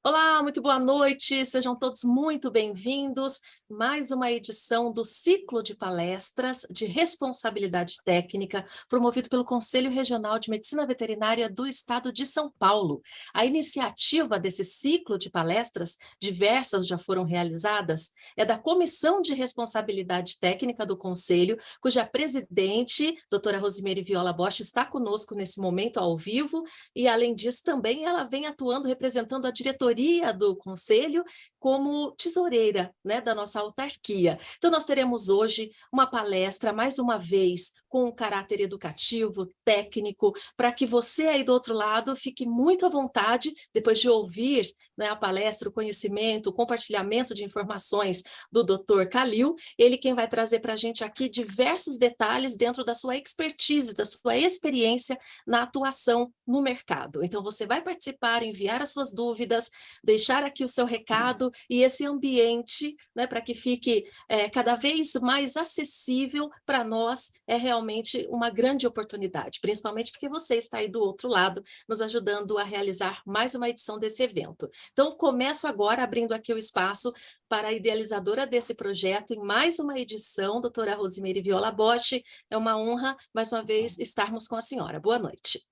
Olá, muito boa noite, sejam todos muito bem-vindos. Mais uma edição do ciclo de palestras de responsabilidade técnica, promovido pelo Conselho Regional de Medicina Veterinária do Estado de São Paulo. A iniciativa desse ciclo de palestras, diversas já foram realizadas, é da Comissão de Responsabilidade Técnica do Conselho, cuja presidente, doutora Rosemary Viola Bosch, está conosco nesse momento ao vivo, e além disso também ela vem atuando, representando a diretoria do Conselho como tesoureira, né, da nossa autarquia. Então, nós teremos hoje uma palestra, mais uma vez, com um caráter educativo, técnico, para que você aí do outro lado fique muito à vontade, depois de ouvir, né, a palestra, o conhecimento, o compartilhamento de informações do Dr. Kalil, ele quem vai trazer para a gente aqui diversos detalhes dentro da sua expertise, da sua experiência na atuação no mercado. Então, você vai participar, enviar as suas dúvidas, deixar aqui o seu recado e esse ambiente, né, para que fique cada vez mais acessível para nós, é realmente uma grande oportunidade, principalmente porque você está aí do outro lado, nos ajudando a realizar mais uma edição desse evento. Então, começo agora abrindo aqui o espaço para a idealizadora desse projeto em mais uma edição, doutora Rosemary Viola Bosch. É uma honra, mais uma vez, estarmos com a senhora. Boa noite.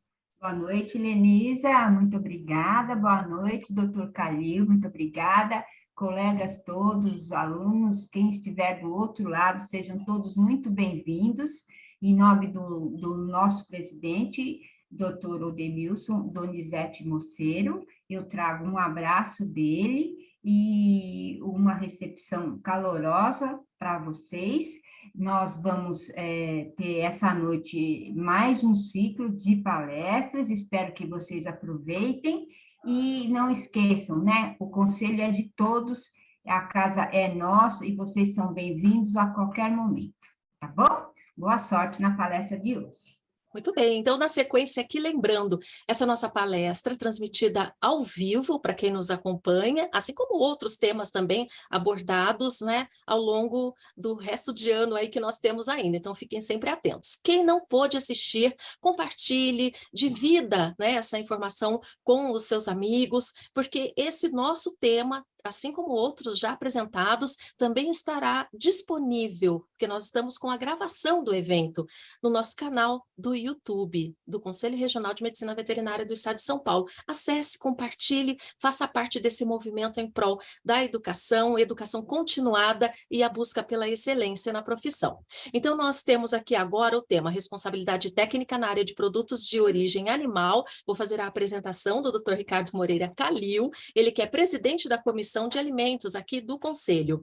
Boa noite, Lenisa, muito obrigada. Boa noite, doutor Calil, muito obrigada. Colegas todos, alunos, quem estiver do outro lado, sejam todos muito bem-vindos. Em nome do nosso presidente, doutor Odemilson Donizete Moceiro, eu trago um abraço dele e uma recepção calorosa para vocês. Nós vamos ter essa noite mais um ciclo de palestras, espero que vocês aproveitem e não esqueçam, né? O conselho é de todos, a casa é nossa e vocês são bem-vindos a qualquer momento, tá bom? Boa sorte na palestra de hoje. Muito bem, então na sequência aqui, lembrando, essa nossa palestra transmitida ao vivo para quem nos acompanha, assim como outros temas também abordados, né, ao longo do resto de ano aí que nós temos ainda, então fiquem sempre atentos. Quem não pôde assistir, compartilhe, divida, né, essa informação com os seus amigos, porque esse nosso tema, assim como outros já apresentados, também estará disponível, porque nós estamos com a gravação do evento no nosso canal do YouTube, do Conselho Regional de Medicina Veterinária do Estado de São Paulo. Acesse, compartilhe, faça parte desse movimento em prol da educação, educação continuada e a busca pela excelência na profissão. Então, nós temos aqui agora o tema responsabilidade técnica na área de produtos de origem animal. Vou fazer a apresentação do Dr. Ricardo Moreira Kalil, ele que é presidente da Comissão de Alimentos aqui do Conselho.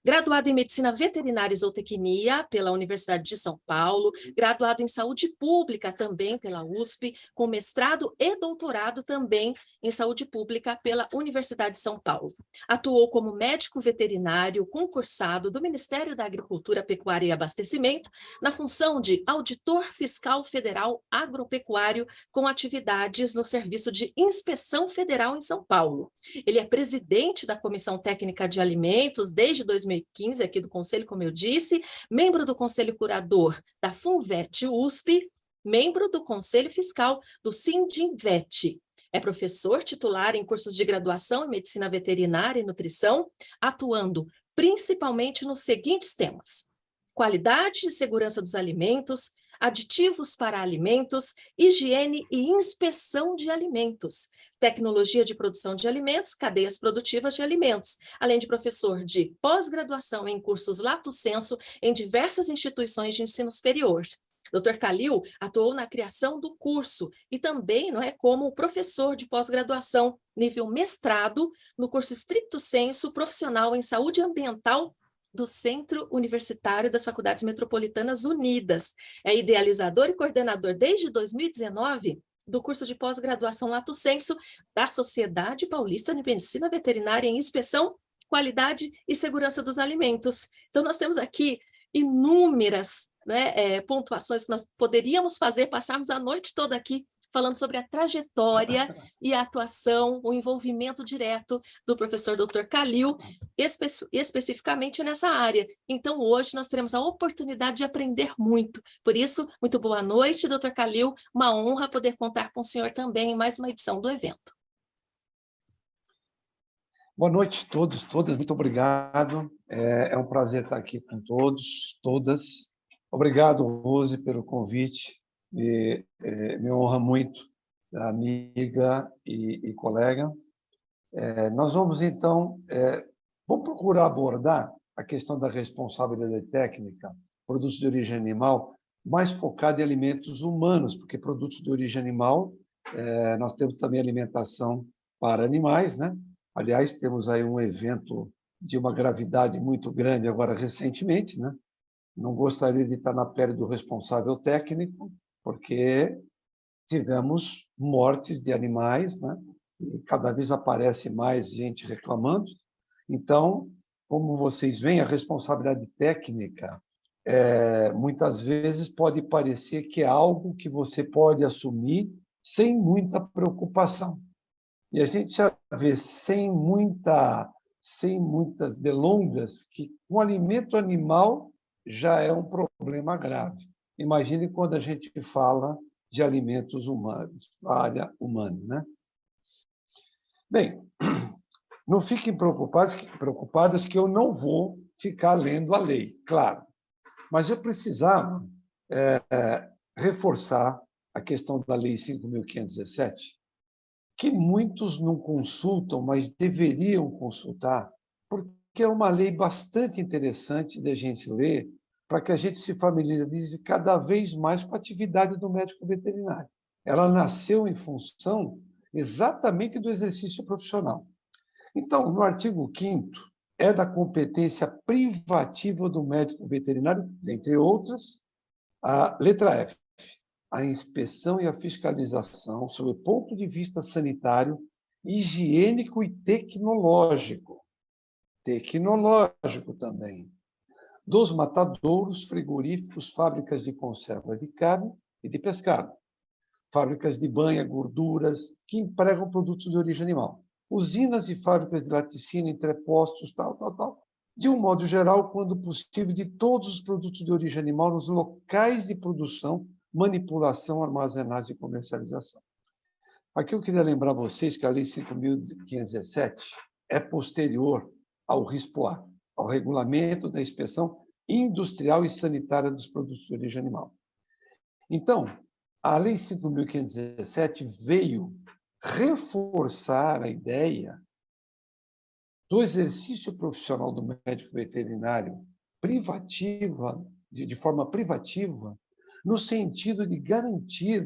Graduado em Medicina Veterinária e Zootecnia pela Universidade de São Paulo, graduado em Saúde Pública também pela USP, com mestrado e doutorado também em Saúde Pública pela Universidade de São Paulo. Atuou como médico veterinário concursado do Ministério da Agricultura, Pecuária e Abastecimento, na função de auditor fiscal federal agropecuário, com atividades no Serviço de Inspeção Federal em São Paulo. Ele é presidente da Comissão Técnica de Alimentos desde 2015, aqui do Conselho, como eu disse, membro do Conselho Curador da FUNVET USP, membro do Conselho Fiscal do Sindinvet. É professor titular em cursos de graduação em Medicina Veterinária e Nutrição, atuando principalmente nos seguintes temas: qualidade e segurança dos alimentos, aditivos para alimentos, higiene e inspeção de alimentos, tecnologia de produção de alimentos, cadeias produtivas de alimentos, além de professor de pós-graduação em cursos Lato Sensu em diversas instituições de ensino superior. Dr. Kalil atuou na criação do curso e também, não é, como professor de pós-graduação nível mestrado no curso Stricto Sensu profissional em saúde ambiental do Centro Universitário das Faculdades Metropolitanas Unidas. É idealizador e coordenador desde 2019 do curso de pós-graduação Lato Sensu da Sociedade Paulista de Medicina Veterinária em Inspeção, Qualidade e Segurança dos Alimentos. Então, nós temos aqui inúmeras, né, pontuações que nós poderíamos fazer, passarmos a noite toda aqui falando sobre a trajetória e a atuação, o envolvimento direto do professor Dr. Kalil, especificamente nessa área. Então, hoje nós teremos a oportunidade de aprender muito. Por isso, muito boa noite, Dr. Kalil. Uma honra poder contar com o senhor também em mais uma edição do evento. Boa noite a todos, todas. Muito obrigado. É um prazer estar aqui com todos, todas. Obrigado, Rose, pelo convite. Me honra muito, amiga e colega. Nós vamos, então, vamos procurar abordar a questão da responsabilidade técnica, produtos de origem animal, mais focado em alimentos humanos, porque produtos de origem animal, nós temos também alimentação para animais, né? Aliás, temos aí um evento de uma gravidade muito grande agora recentemente, né? Não gostaria de estar na pele do responsável técnico, porque tivemos mortes de animais, né? E cada vez aparece mais gente reclamando. Então, como vocês veem, a responsabilidade técnica muitas vezes pode parecer que é algo que você pode assumir sem muita preocupação. E a gente já vê sem muitas delongas que um alimento animal já é um problema grave. Imagine quando a gente fala de alimentos humanos, área humana, né? Bem, não fiquem preocupadas que eu não vou ficar lendo a lei, claro. Mas eu precisava reforçar a questão da Lei 5.517, que muitos não consultam, mas deveriam consultar, porque é uma lei bastante interessante de a gente ler, para que a gente se familiarize cada vez mais com a atividade do médico veterinário. Ela nasceu em função exatamente do exercício profissional. Então, no artigo 5º, é da competência privativa do médico veterinário, dentre outras, a letra F, a inspeção e a fiscalização sob o ponto de vista sanitário, higiênico e tecnológico. Tecnológico também. Dos matadouros, frigoríficos, fábricas de conserva de carne e de pescado. Fábricas de banha, gorduras, que empregam produtos de origem animal. Usinas e fábricas de laticínio, entrepostos, tal. De um modo geral, quando possível, de todos os produtos de origem animal nos locais de produção, manipulação, armazenagem e comercialização. Aqui eu queria lembrar vocês que a Lei 5.517 é posterior ao RISPOA, ao Regulamento da Inspeção Industrial e Sanitária dos Produtos de Origem Animal. Então, a Lei 5.517 veio reforçar a ideia do exercício profissional do médico veterinário de forma privativa, no sentido de garantir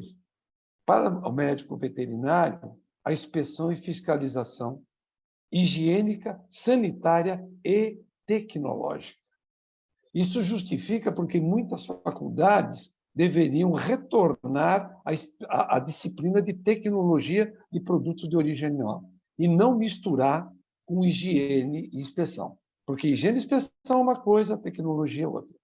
para o médico veterinário a inspeção e fiscalização higiênica, sanitária e tecnológica. Isso justifica porque muitas faculdades deveriam retornar à disciplina de tecnologia de produtos de origem animal e não misturar com higiene e inspeção. Porque higiene e inspeção é uma coisa, tecnologia é outra.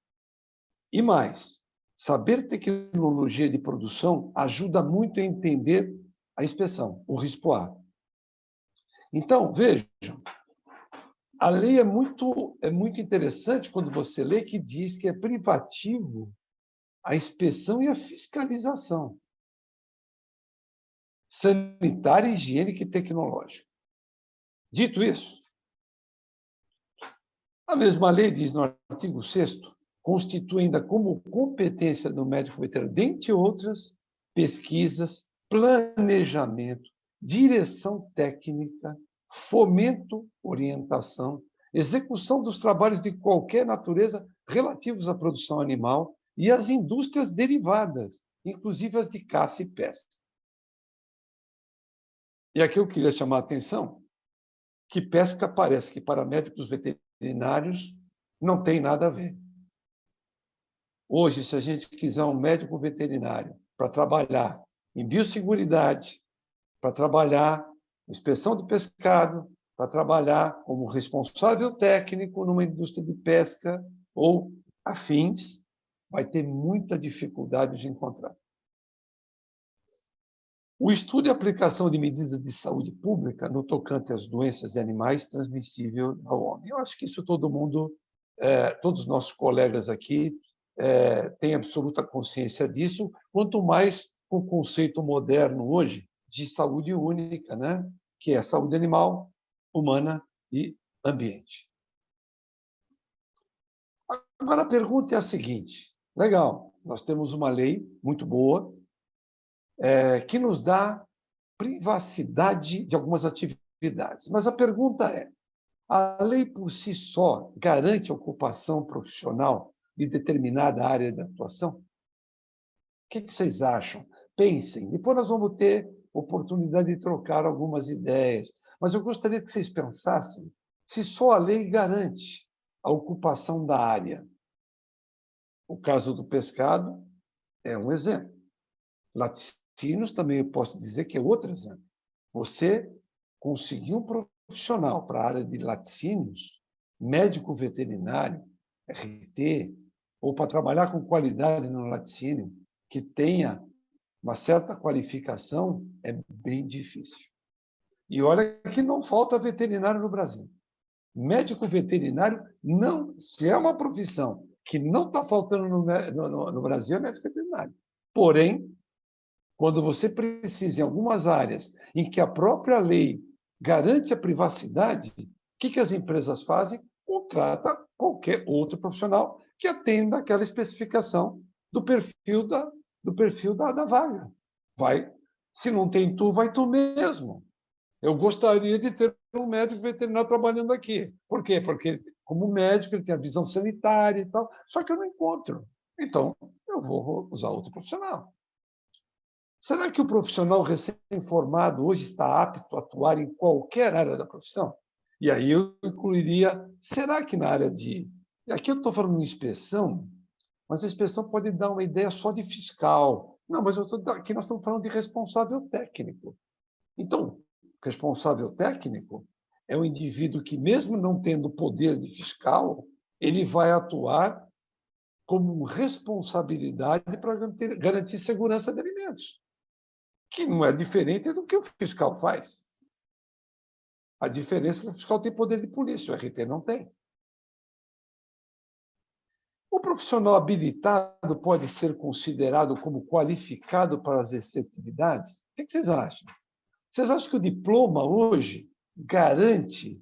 E mais, saber tecnologia de produção ajuda muito a entender a inspeção, o RISPOA. Então, vejam, a lei é muito interessante quando você lê, que diz que é privativo a inspeção e a fiscalização sanitária, higiênica e tecnológica. Dito isso, a mesma lei diz no artigo 6º, constitui ainda como competência do médico veterinário, dentre outras, pesquisas, planejamento, direção técnica, fomento, orientação, execução dos trabalhos de qualquer natureza relativos à produção animal e às indústrias derivadas, inclusive as de caça e pesca. E aqui eu queria chamar a atenção que pesca parece que para médicos veterinários não tem nada a ver. Hoje, se a gente quiser um médico veterinário para trabalhar em biosseguridade, para trabalhar em inspeção de pescado, para trabalhar como responsável técnico numa indústria de pesca ou afins, vai ter muita dificuldade de encontrar. O estudo e aplicação de medidas de saúde pública no tocante às doenças de animais transmissíveis ao homem. Eu acho que isso todo mundo, todos os nossos colegas aqui, têm absoluta consciência disso, quanto mais com o conceito moderno hoje de saúde única, né? Que é a saúde animal, humana e ambiente. Agora, a pergunta é a seguinte. Legal, nós temos uma lei muito boa que nos dá privacidade de algumas atividades. Mas a pergunta é, a lei por si só garante a ocupação profissional de determinada área de atuação? O que vocês acham? Pensem. Depois nós vamos ter oportunidade de trocar algumas ideias. Mas eu gostaria que vocês pensassem se só a lei garante a ocupação da área. O caso do pescado é um exemplo. Laticínios também eu posso dizer que é outro exemplo. Você conseguir um profissional para a área de laticínios, médico veterinário, RT, ou para trabalhar com qualidade no laticínio, que tenha uma certa qualificação, é bem difícil. E olha que não falta veterinário no Brasil. Médico veterinário, não, se é uma profissão que não está faltando no Brasil, é médico veterinário. Porém, quando você precisa, em algumas áreas em que a própria lei garante a privacidade, o que as empresas fazem? Contrata qualquer outro profissional que atenda aquela especificação do perfil da vaga. Se não tem tu, vai tu mesmo. Eu gostaria de ter um médico veterinário trabalhando aqui. Por quê? Porque, como médico, ele tem a visão sanitária e tal, só que eu não encontro. Então, eu vou usar outro profissional. Será que o profissional recém-formado hoje está apto a atuar em qualquer área da profissão? E aí eu incluiria, será que na área de... Aqui eu estou falando de inspeção, mas a inspeção pode dar uma ideia só de fiscal. Não, mas aqui nós estamos falando de responsável técnico. Então, responsável técnico é um indivíduo que, mesmo não tendo poder de fiscal, ele vai atuar como responsabilidade para garantir segurança de alimentos, que não é diferente do que o fiscal faz. A diferença é que o fiscal tem poder de polícia, o RT não tem. O profissional habilitado pode ser considerado como qualificado para exercer atividades? O que vocês acham? Vocês acham que o diploma hoje garante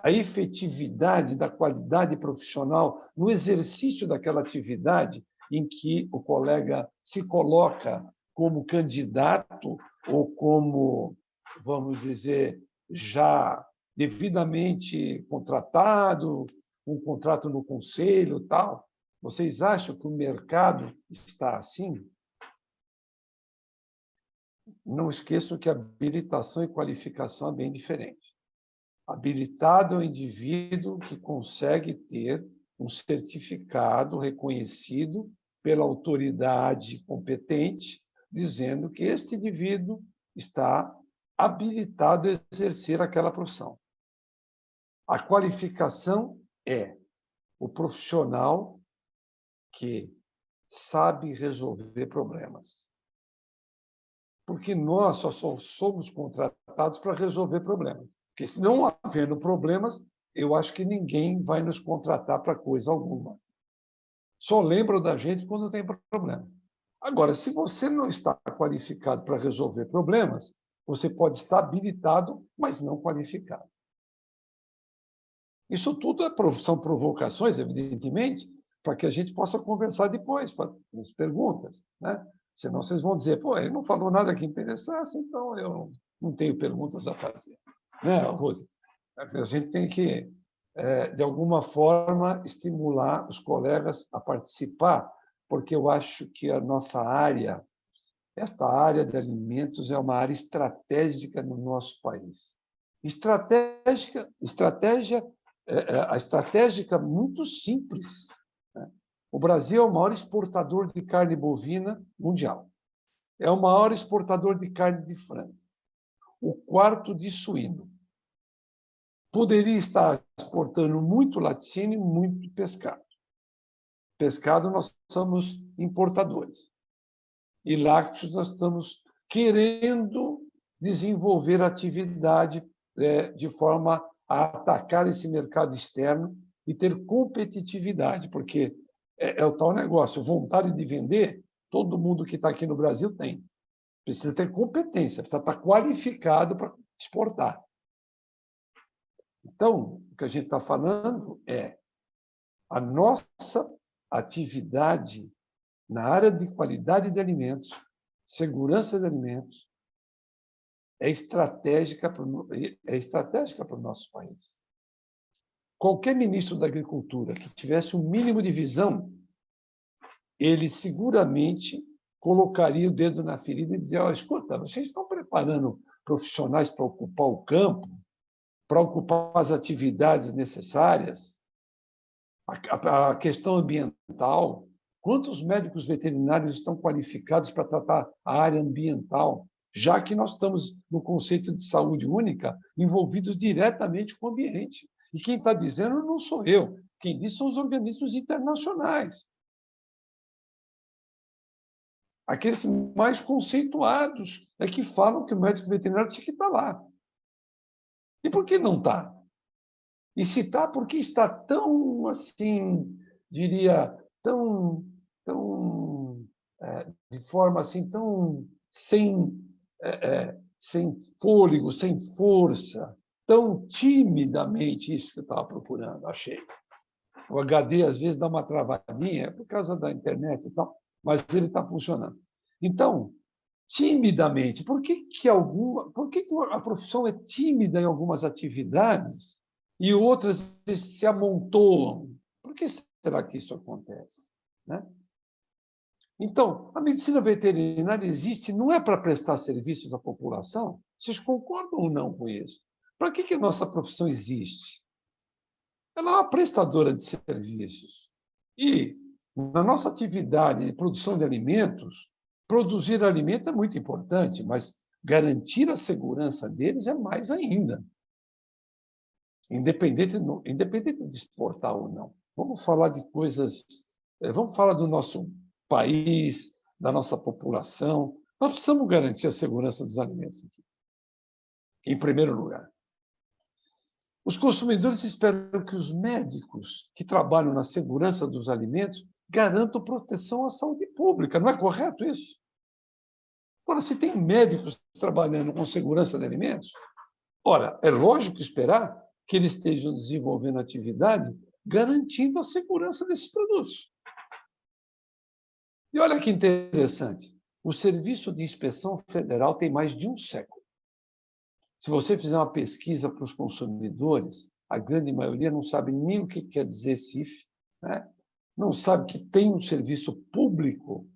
a efetividade da qualidade profissional no exercício daquela atividade em que o colega se coloca como candidato ou como, vamos dizer, já devidamente contratado, um contrato no conselho e tal? Vocês acham que o mercado está assim? Não esqueçam que habilitação e qualificação é bem diferente. Habilitado é o indivíduo que consegue ter um certificado reconhecido pela autoridade competente, dizendo que este indivíduo está habilitado a exercer aquela profissão. A qualificação é o profissional que sabe resolver problemas. Porque nós só somos contratados para resolver problemas. Porque se não havendo problemas, eu acho que ninguém vai nos contratar para coisa alguma. Só lembram da gente quando tem problema. Agora, se você não está qualificado para resolver problemas, você pode estar habilitado, mas não qualificado. Isso tudo são provocações, evidentemente, para que a gente possa conversar depois, fazer as perguntas, né? Senão vocês vão dizer, pô, ele não falou nada que interessasse, então eu não tenho perguntas a fazer. Né, Rose? A gente tem que, de alguma forma, estimular os colegas a participar, porque eu acho que a nossa área, esta área de alimentos, é uma área estratégica no nosso país. A estratégica muito simples. Né? O Brasil é o maior exportador de carne bovina mundial. É o maior exportador de carne de frango. O quarto de suíno. Poderia estar exportando muito laticínio e muito pescado. Pescado nós somos importadores. E lácteos nós estamos querendo desenvolver atividade de forma a atacar esse mercado externo e ter competitividade, porque é o tal negócio, vontade de vender, todo mundo que está aqui no Brasil tem. Precisa ter competência, precisa estar qualificado para exportar. Então, o que a gente está falando é a nossa atividade na área de qualidade de alimentos, segurança de alimentos, é estratégica para o nosso país. Qualquer ministro da Agricultura que tivesse um mínimo de visão, ele seguramente colocaria o dedo na ferida e dizia: oh, escuta, vocês estão preparando profissionais para ocupar o campo, para ocupar as atividades necessárias, a questão ambiental. Quantos médicos veterinários estão qualificados para tratar a área ambiental, já que nós estamos no conceito de saúde única envolvidos diretamente com o ambiente? E quem está dizendo não sou eu, quem diz são os organismos internacionais. Aqueles mais conceituados é que falam que o médico veterinário tinha que estar lá. E por que não está? E se está, por que está tão, assim, diria, de forma assim, tão sem fôlego, sem força, tão timidamente, isso que eu estava procurando, achei. O HD, às vezes, dá uma travadinha, por causa da internet e tal, mas ele está funcionando. Então, timidamente, por que a profissão é tímida em algumas atividades e outras se amontoam? Por que será que isso acontece? Né? Então, a medicina veterinária existe não é para prestar serviços à população? Vocês concordam ou não com isso? Para que a nossa profissão existe? Ela é uma prestadora de serviços. E, na nossa atividade de produção de alimentos, produzir alimento é muito importante, mas garantir a segurança deles é mais ainda. Independente de exportar ou não. Vamos falar de coisas... Vamos falar do nosso país, da nossa população. Nós precisamos garantir a segurança dos alimentos aqui, em primeiro lugar. Os consumidores esperam que os médicos que trabalham na segurança dos alimentos garantam proteção à saúde pública. Não é correto isso? Ora, se tem médicos trabalhando com segurança de alimentos, ora, é lógico esperar que eles estejam desenvolvendo atividade garantindo a segurança desses produtos. E olha que interessante, o Serviço de Inspeção Federal tem mais de um século. Se você fizer uma pesquisa para os consumidores, a grande maioria não sabe nem o que quer dizer CIF, né? Não sabe que tem um serviço público,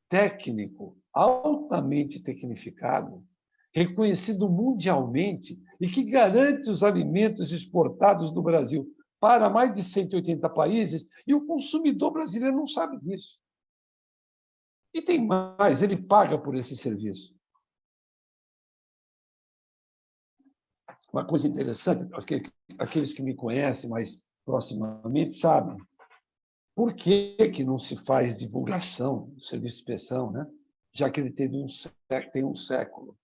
técnico, altamente tecnificado, reconhecido mundialmente e que garante os alimentos exportados do Brasil para mais de 180 países, e o consumidor brasileiro não sabe disso. E tem mais, ele paga por esse serviço. Uma coisa interessante, aqueles que me conhecem mais proximamente sabem por que não se faz divulgação do serviço de inspeção, né? Já que ele tem um século.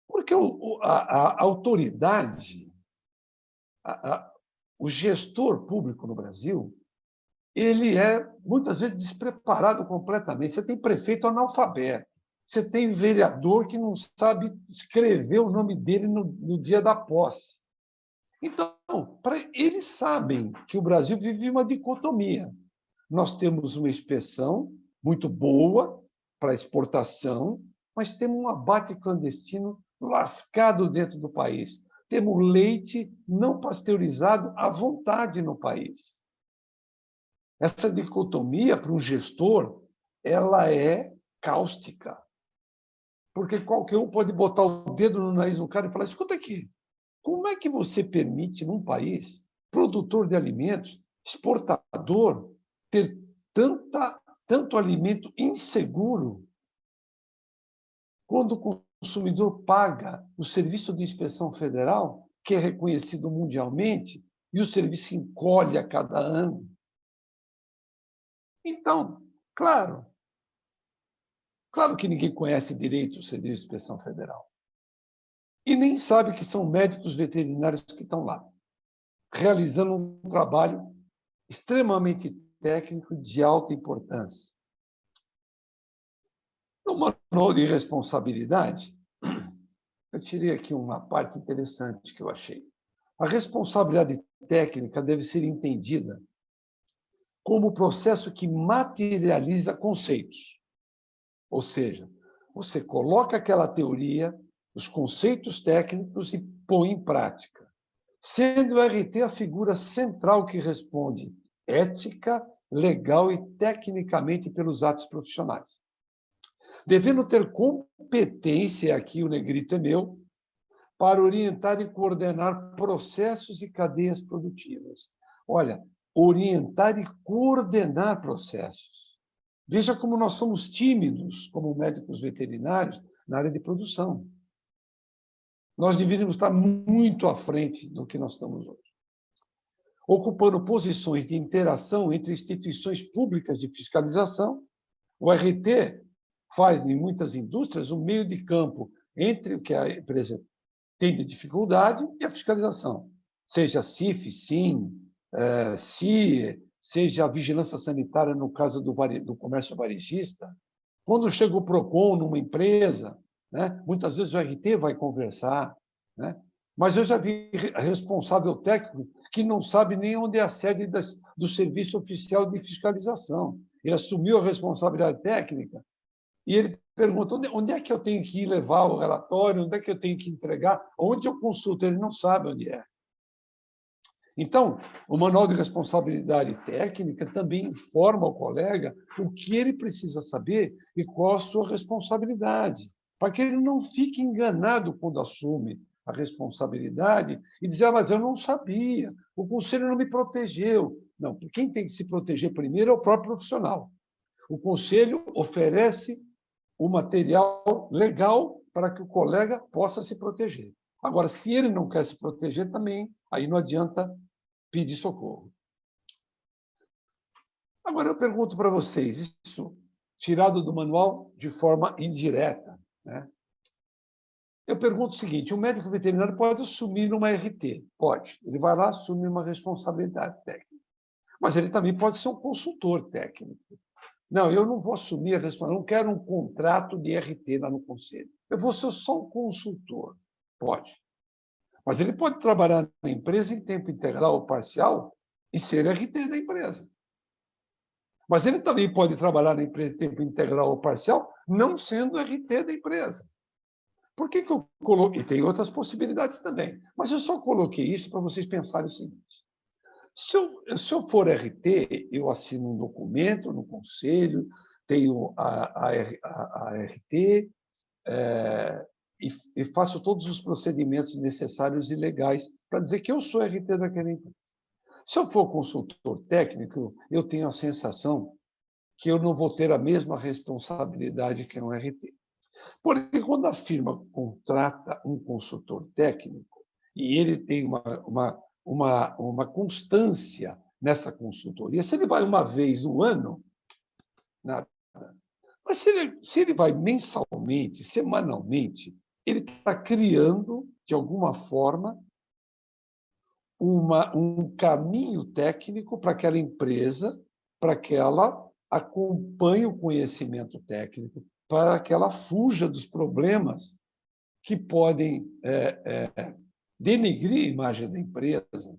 Porque a autoridade, o gestor público no Brasil, ele é, muitas vezes, despreparado completamente. Você tem prefeito analfabeto, você tem vereador que não sabe escrever o nome dele no dia da posse. Então, eles sabem que o Brasil vive uma dicotomia. Nós temos uma inspeção muito boa para exportação, mas temos um abate clandestino lascado dentro do país. Temos leite não pasteurizado à vontade no país. Essa dicotomia, para um gestor, ela é cáustica. Porque qualquer um pode botar o dedo no nariz do cara e falar: escuta aqui, como é que você permite, num país produtor de alimentos, exportador, ter tanto alimento inseguro, quando o consumidor paga o Serviço de Inspeção Federal, que é reconhecido mundialmente, e o serviço encolhe a cada ano? Então, claro que ninguém conhece direito o Serviço de Inspeção Federal. E nem sabe que são médicos veterinários que estão lá, realizando um trabalho extremamente técnico de alta importância. No manual de responsabilidade, eu tirei aqui uma parte interessante que eu achei. A responsabilidade técnica deve ser entendida como o processo que materializa conceitos. Ou seja, você coloca aquela teoria, os conceitos técnicos e põe em prática, sendo o RT a figura central que responde ética, legal e tecnicamente pelos atos profissionais. Devendo ter competência, aqui o negrito é meu, para orientar e coordenar processos e cadeias produtivas. Olha, orientar e coordenar processos. Veja como nós somos tímidos, como médicos veterinários, na área de produção. Nós deveríamos estar muito à frente do que nós estamos hoje. Ocupando posições de interação entre instituições públicas de fiscalização, o RT faz, em muitas indústrias, um meio de campo entre o que a empresa tem de dificuldade e a fiscalização. Seja CIF, SIM, CIE, seja a vigilância sanitária no caso do comércio varejista. Quando chega o PROCON numa empresa, né, muitas vezes o RT vai conversar, né? Mas eu já vi responsável técnico que não sabe nem onde é a sede do Serviço Oficial de Fiscalização. Ele assumiu a responsabilidade técnica e ele pergunta onde é que eu tenho que ir levar o relatório, onde é que eu tenho que entregar, onde eu consulto, ele não sabe onde é. Então, o Manual de Responsabilidade Técnica também informa ao colega o que ele precisa saber e qual a sua responsabilidade, para que ele não fique enganado quando assume a responsabilidade e dizer, mas eu não sabia, o conselho não me protegeu. Não, quem tem que se proteger primeiro é o próprio profissional. O conselho oferece o material legal para que o colega possa se proteger. Agora, se ele não quer se proteger também, aí não adianta pedir socorro. Agora, eu pergunto para vocês, isso tirado do manual de forma indireta, né? Eu pergunto o seguinte, o médico veterinário pode assumir uma RT? Pode. Ele vai lá, assume uma responsabilidade técnica. Mas ele também pode ser um consultor técnico. Não, eu não vou assumir a responsabilidade, não quero um contrato de RT lá no conselho. Eu vou ser só um consultor. Pode. Mas ele pode trabalhar na empresa em tempo integral ou parcial e ser RT da empresa. Mas ele também pode trabalhar na empresa em tempo integral ou parcial, não sendo RT da empresa. Por que eu coloquei? E tem outras possibilidades também. Mas eu só coloquei isso para vocês pensarem o seguinte. Se eu for RT, eu assino um documento no conselho, tenho a RT, e faço todos os procedimentos necessários e legais para dizer que eu sou RT daquela empresa. Se eu for consultor técnico, eu tenho a sensação que eu não vou ter a mesma responsabilidade que um RT. Porém, quando a firma contrata um consultor técnico e ele tem uma constância nessa consultoria, se ele vai uma vez no ano, nada. Mas se ele vai mensalmente, semanalmente, ele está criando, de alguma forma, um caminho técnico para aquela empresa, para que ela acompanhe o conhecimento técnico, para que ela fuja dos problemas que podem denegrir a imagem da empresa,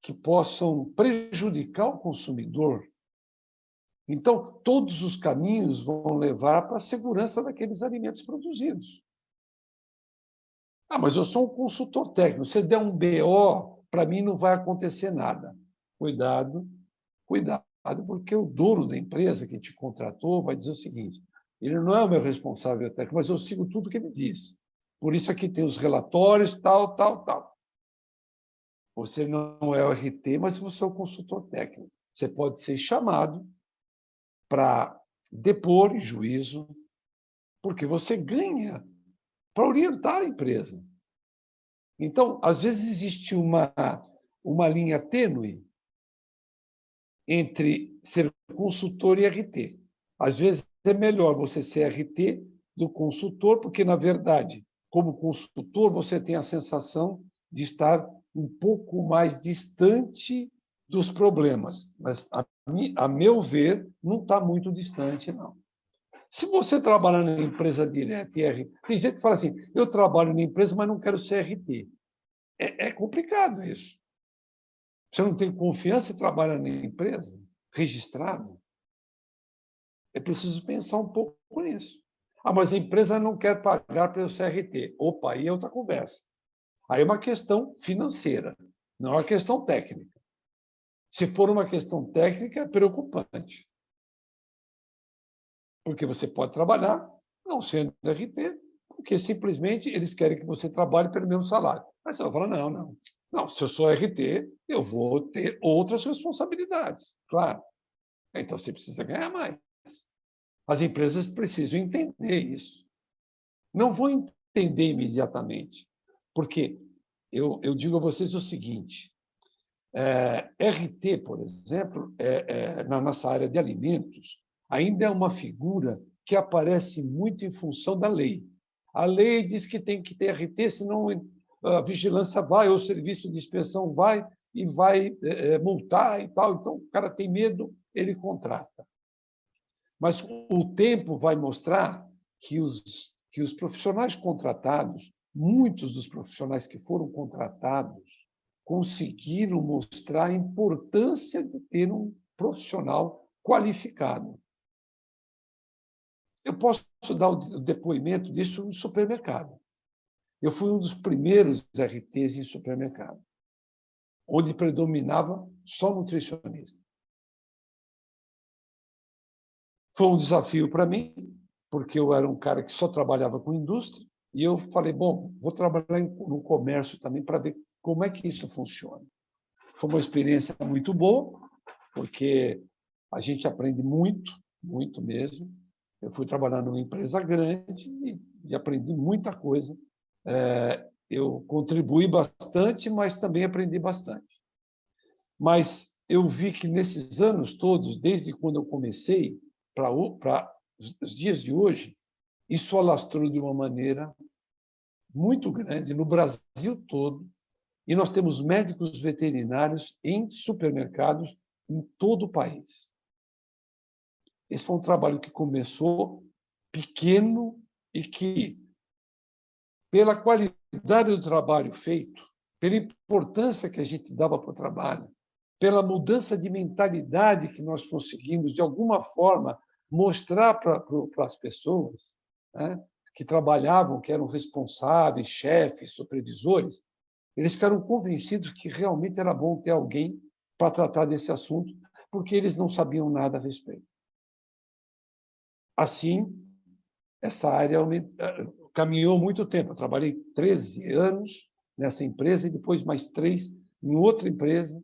que possam prejudicar o consumidor. Então, todos os caminhos vão levar para a segurança daqueles alimentos produzidos. Ah, mas eu sou um consultor técnico. Se der um BO, para mim não vai acontecer nada. Cuidado, cuidado, porque o dono da empresa que te contratou vai dizer o seguinte, ele não é o meu responsável técnico, mas eu sigo tudo que ele diz. Por isso aqui tem os relatórios, tal, tal, tal. Você não é o RT, mas você é o consultor técnico. Você pode ser chamado para depor em juízo, porque você ganha para orientar a empresa. Então, às vezes existe uma linha tênue entre ser consultor e RT. Às vezes é melhor você ser RT do consultor, porque, na verdade, como consultor, você tem a sensação de estar um pouco mais distante dos problemas. Mas, a meu ver, não está muito distante, não. Se você trabalhar na empresa direta e RT, tem gente que fala assim, eu trabalho na empresa, mas não quero ser RT. É complicado isso. Você não tem confiança e trabalha na empresa, registrado, é preciso pensar um pouco nisso. Ah, mas a empresa não quer pagar pelo CRT. Opa, aí é outra conversa. Aí é uma questão financeira, não é uma questão técnica. Se for uma questão técnica, é preocupante. Porque você pode trabalhar não sendo RT, porque simplesmente eles querem que você trabalhe pelo mesmo salário. Mas você vai falar, não, não. Não, se eu sou RT, eu vou ter outras responsabilidades, claro. Então você precisa ganhar mais. As empresas precisam entender isso. Não vão entender imediatamente, porque eu digo a vocês o seguinte: RT, por exemplo, na nossa área de alimentos, ainda é uma figura que aparece muito em função da lei. A lei diz que tem que ter RT, senão a vigilância vai, ou o serviço de inspeção vai e vai multar e tal. Então, o cara tem medo, ele contrata. Mas o tempo vai mostrar que os profissionais contratados, muitos dos profissionais que foram contratados, conseguiram mostrar a importância de ter um profissional qualificado. Eu posso dar o depoimento disso no supermercado. Eu fui um dos primeiros RTs em supermercado, onde predominava só nutricionista. Foi um desafio para mim, porque eu era um cara que só trabalhava com indústria, e eu falei, bom, vou trabalhar no comércio também para ver como é que isso funciona. Foi uma experiência muito boa, porque a gente aprende muito, muito mesmo. Eu fui trabalhar numa empresa grande e aprendi muita coisa. Eu contribuí bastante, mas também aprendi bastante. Mas eu vi que nesses anos todos, desde quando eu comecei para os dias de hoje, isso alastrou de uma maneira muito grande no Brasil todo, e nós temos médicos veterinários em supermercados em todo o país. Esse foi um trabalho que começou pequeno e que, pela qualidade do trabalho feito, pela importância que a gente dava para o trabalho, pela mudança de mentalidade que nós conseguimos, de alguma forma, mostrar para as pessoas, né, que trabalhavam, que eram responsáveis, chefes, supervisores, eles ficaram convencidos que realmente era bom ter alguém para tratar desse assunto, porque eles não sabiam nada a respeito. Assim, essa área caminhou muito tempo. Eu trabalhei 13 anos nessa empresa e depois mais 3 em outra empresa.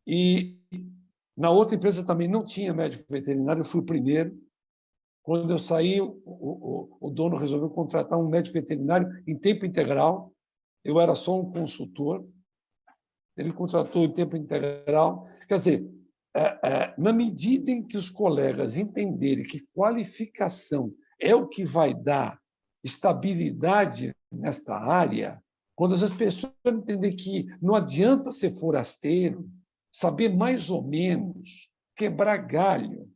E na outra empresa também não tinha médico veterinário, eu fui o primeiro. Quando eu saí, o dono resolveu contratar um médico veterinário em tempo integral. Eu era só um consultor. Ele contratou em tempo integral. Quer dizer, na medida em que os colegas entenderem que qualificação é o que vai dar estabilidade nesta área, quando as pessoas entenderem que não adianta ser forasteiro, saber mais ou menos, quebrar galho,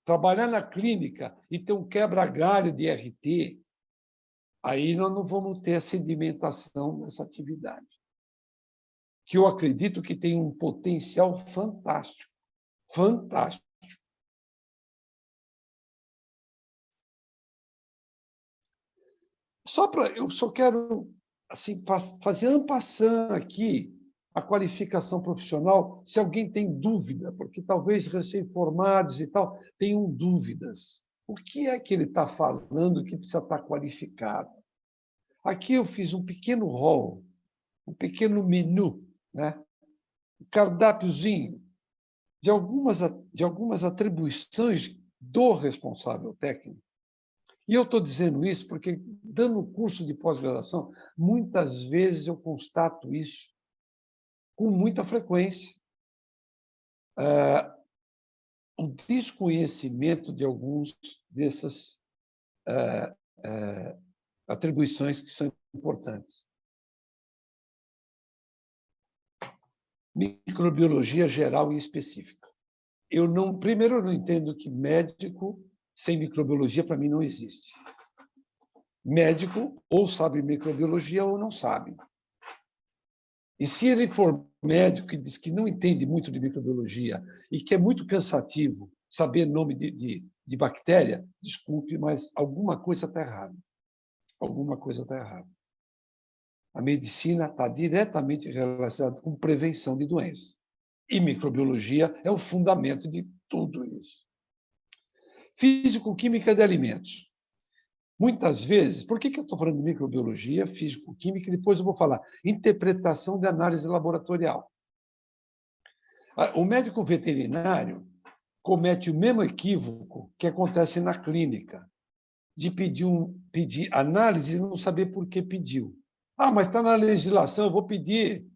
trabalhar na clínica e ter um quebra-galho de RT, aí nós não vamos ter a sedimentação dessa atividade, que eu acredito que tem um potencial fantástico. Fantástico. Eu só quero assim, fazer en passant aqui a qualificação profissional, se alguém tem dúvida, porque talvez recém-formados e tal tenham dúvidas. O que é que ele está falando que precisa estar qualificado? Aqui eu fiz um pequeno rol, um pequeno menu, né? Um cardápiozinho de algumas atribuições do responsável técnico. E eu estou dizendo isso porque, dando curso de pós-graduação, muitas vezes eu constato isso com muita frequência. O desconhecimento de alguns dessas atribuições que são importantes. Microbiologia geral e específica. Primeiro, eu não entendo que médico sem microbiologia, para mim, não existe. Médico ou sabe microbiologia ou não sabe. E se ele for médico e diz que não entende muito de microbiologia e que é muito cansativo saber nome de bactéria, desculpe, mas alguma coisa está errada. Alguma coisa está errada. A medicina está diretamente relacionada com prevenção de doenças. E microbiologia é o fundamento de tudo isso. Físico-química de alimentos. Muitas vezes, por que eu estou falando de microbiologia, físico-química, e depois eu vou falar interpretação de análise laboratorial. O médico veterinário comete o mesmo equívoco que acontece na clínica, de pedir análise e não saber por que pediu. Mas está na legislação, eu vou pedir,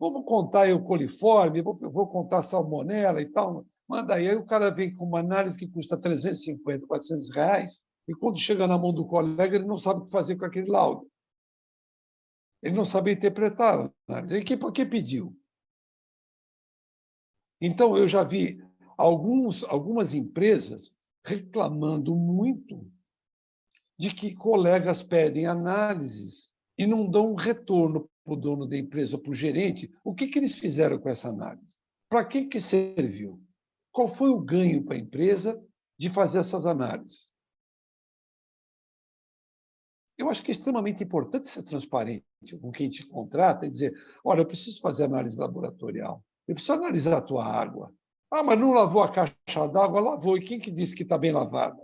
vamos contar aí o coliforme, vou contar salmonela e tal. Manda aí. Aí o cara vem com uma análise que custa 350, 400 reais, e quando chega na mão do colega, ele não sabe o que fazer com aquele laudo. Ele não sabe interpretar a análise. E por que pediu? Então, eu já vi algumas empresas reclamando muito de que colegas pedem análises e não dão um retorno para o dono da empresa ou para o gerente. O que eles fizeram com essa análise? Para que serviu? Qual foi o ganho para a empresa de fazer essas análises? Eu acho que é extremamente importante ser transparente com quem te contrata e dizer: olha, eu preciso fazer análise laboratorial, eu preciso analisar a tua água. Mas não lavou a caixa d'água? Lavou. E quem que disse que está bem lavada?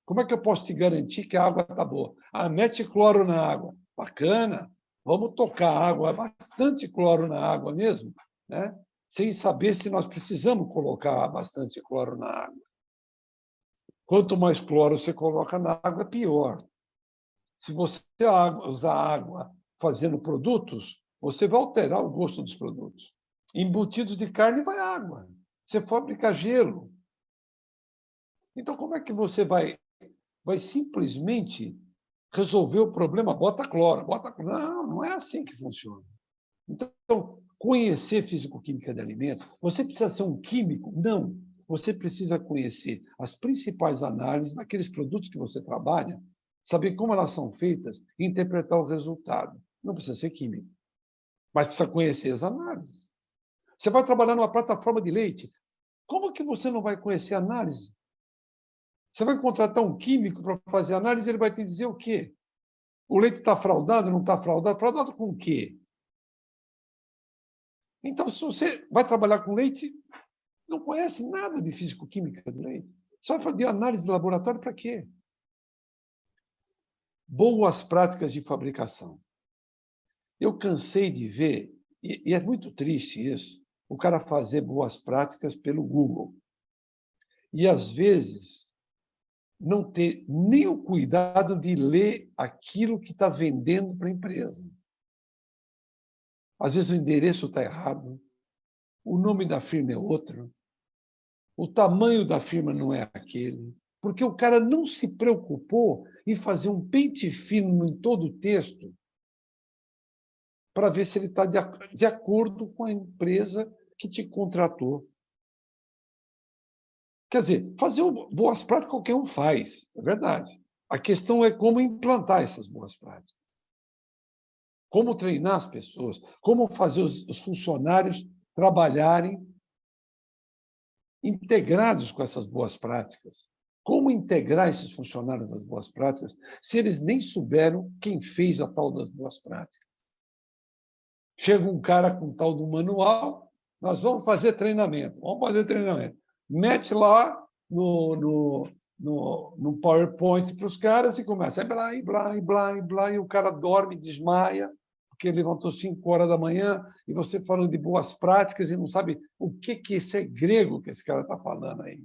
Como é que eu posso te garantir que a água está boa? Mete cloro na água. Bacana. Vamos tocar água, bastante cloro na água mesmo, né? Sem saber se nós precisamos colocar bastante cloro na água. Quanto mais cloro você coloca na água, pior. Se você usar água fazendo produtos, você vai alterar o gosto dos produtos. Embutidos de carne vai água. Você fabrica gelo. Então, como é que você vai simplesmente resolver o problema? Bota cloro, bota cloro. Não é assim que funciona. Então, conhecer físico-química de alimentos, você precisa ser um químico? Não. Você precisa conhecer as principais análises daqueles produtos que você trabalha, saber como elas são feitas e interpretar o resultado. Não precisa ser químico, mas precisa conhecer as análises. Você vai trabalhar numa plataforma de leite. Como que você não vai conhecer a análise? Você vai contratar um químico para fazer análise, ele vai te dizer o quê? O leite está fraudado, não está fraudado? Fraudado com o quê? Então, se você vai trabalhar com leite, não conhece nada de físico-química do leite. Você vai fazer análise de laboratório para quê? Boas práticas de fabricação. Eu cansei de ver, e é muito triste isso, o cara fazer boas práticas pelo Google. E, às vezes, não ter nem o cuidado de ler aquilo que está vendendo para a empresa. Às vezes o endereço está errado, o nome da firma é outro, o tamanho da firma não é aquele, porque o cara não se preocupou em fazer um pente fino em todo o texto para ver se ele está de acordo com a empresa que te contratou. Quer dizer, fazer boas práticas qualquer um faz, é verdade. A questão é como implantar essas boas práticas. Como treinar as pessoas, como fazer os funcionários trabalharem integrados com essas boas práticas. Como integrar esses funcionários das boas práticas se eles nem souberam quem fez a tal das boas práticas? Chega um cara com tal do manual, nós vamos fazer treinamento. Mete lá no PowerPoint para os caras e começa. Blá, e blá, e blá, e blá, e o cara dorme, desmaia, porque levantou 5 horas da manhã, e você falando de boas práticas e não sabe o que esse é grego que esse cara está falando aí.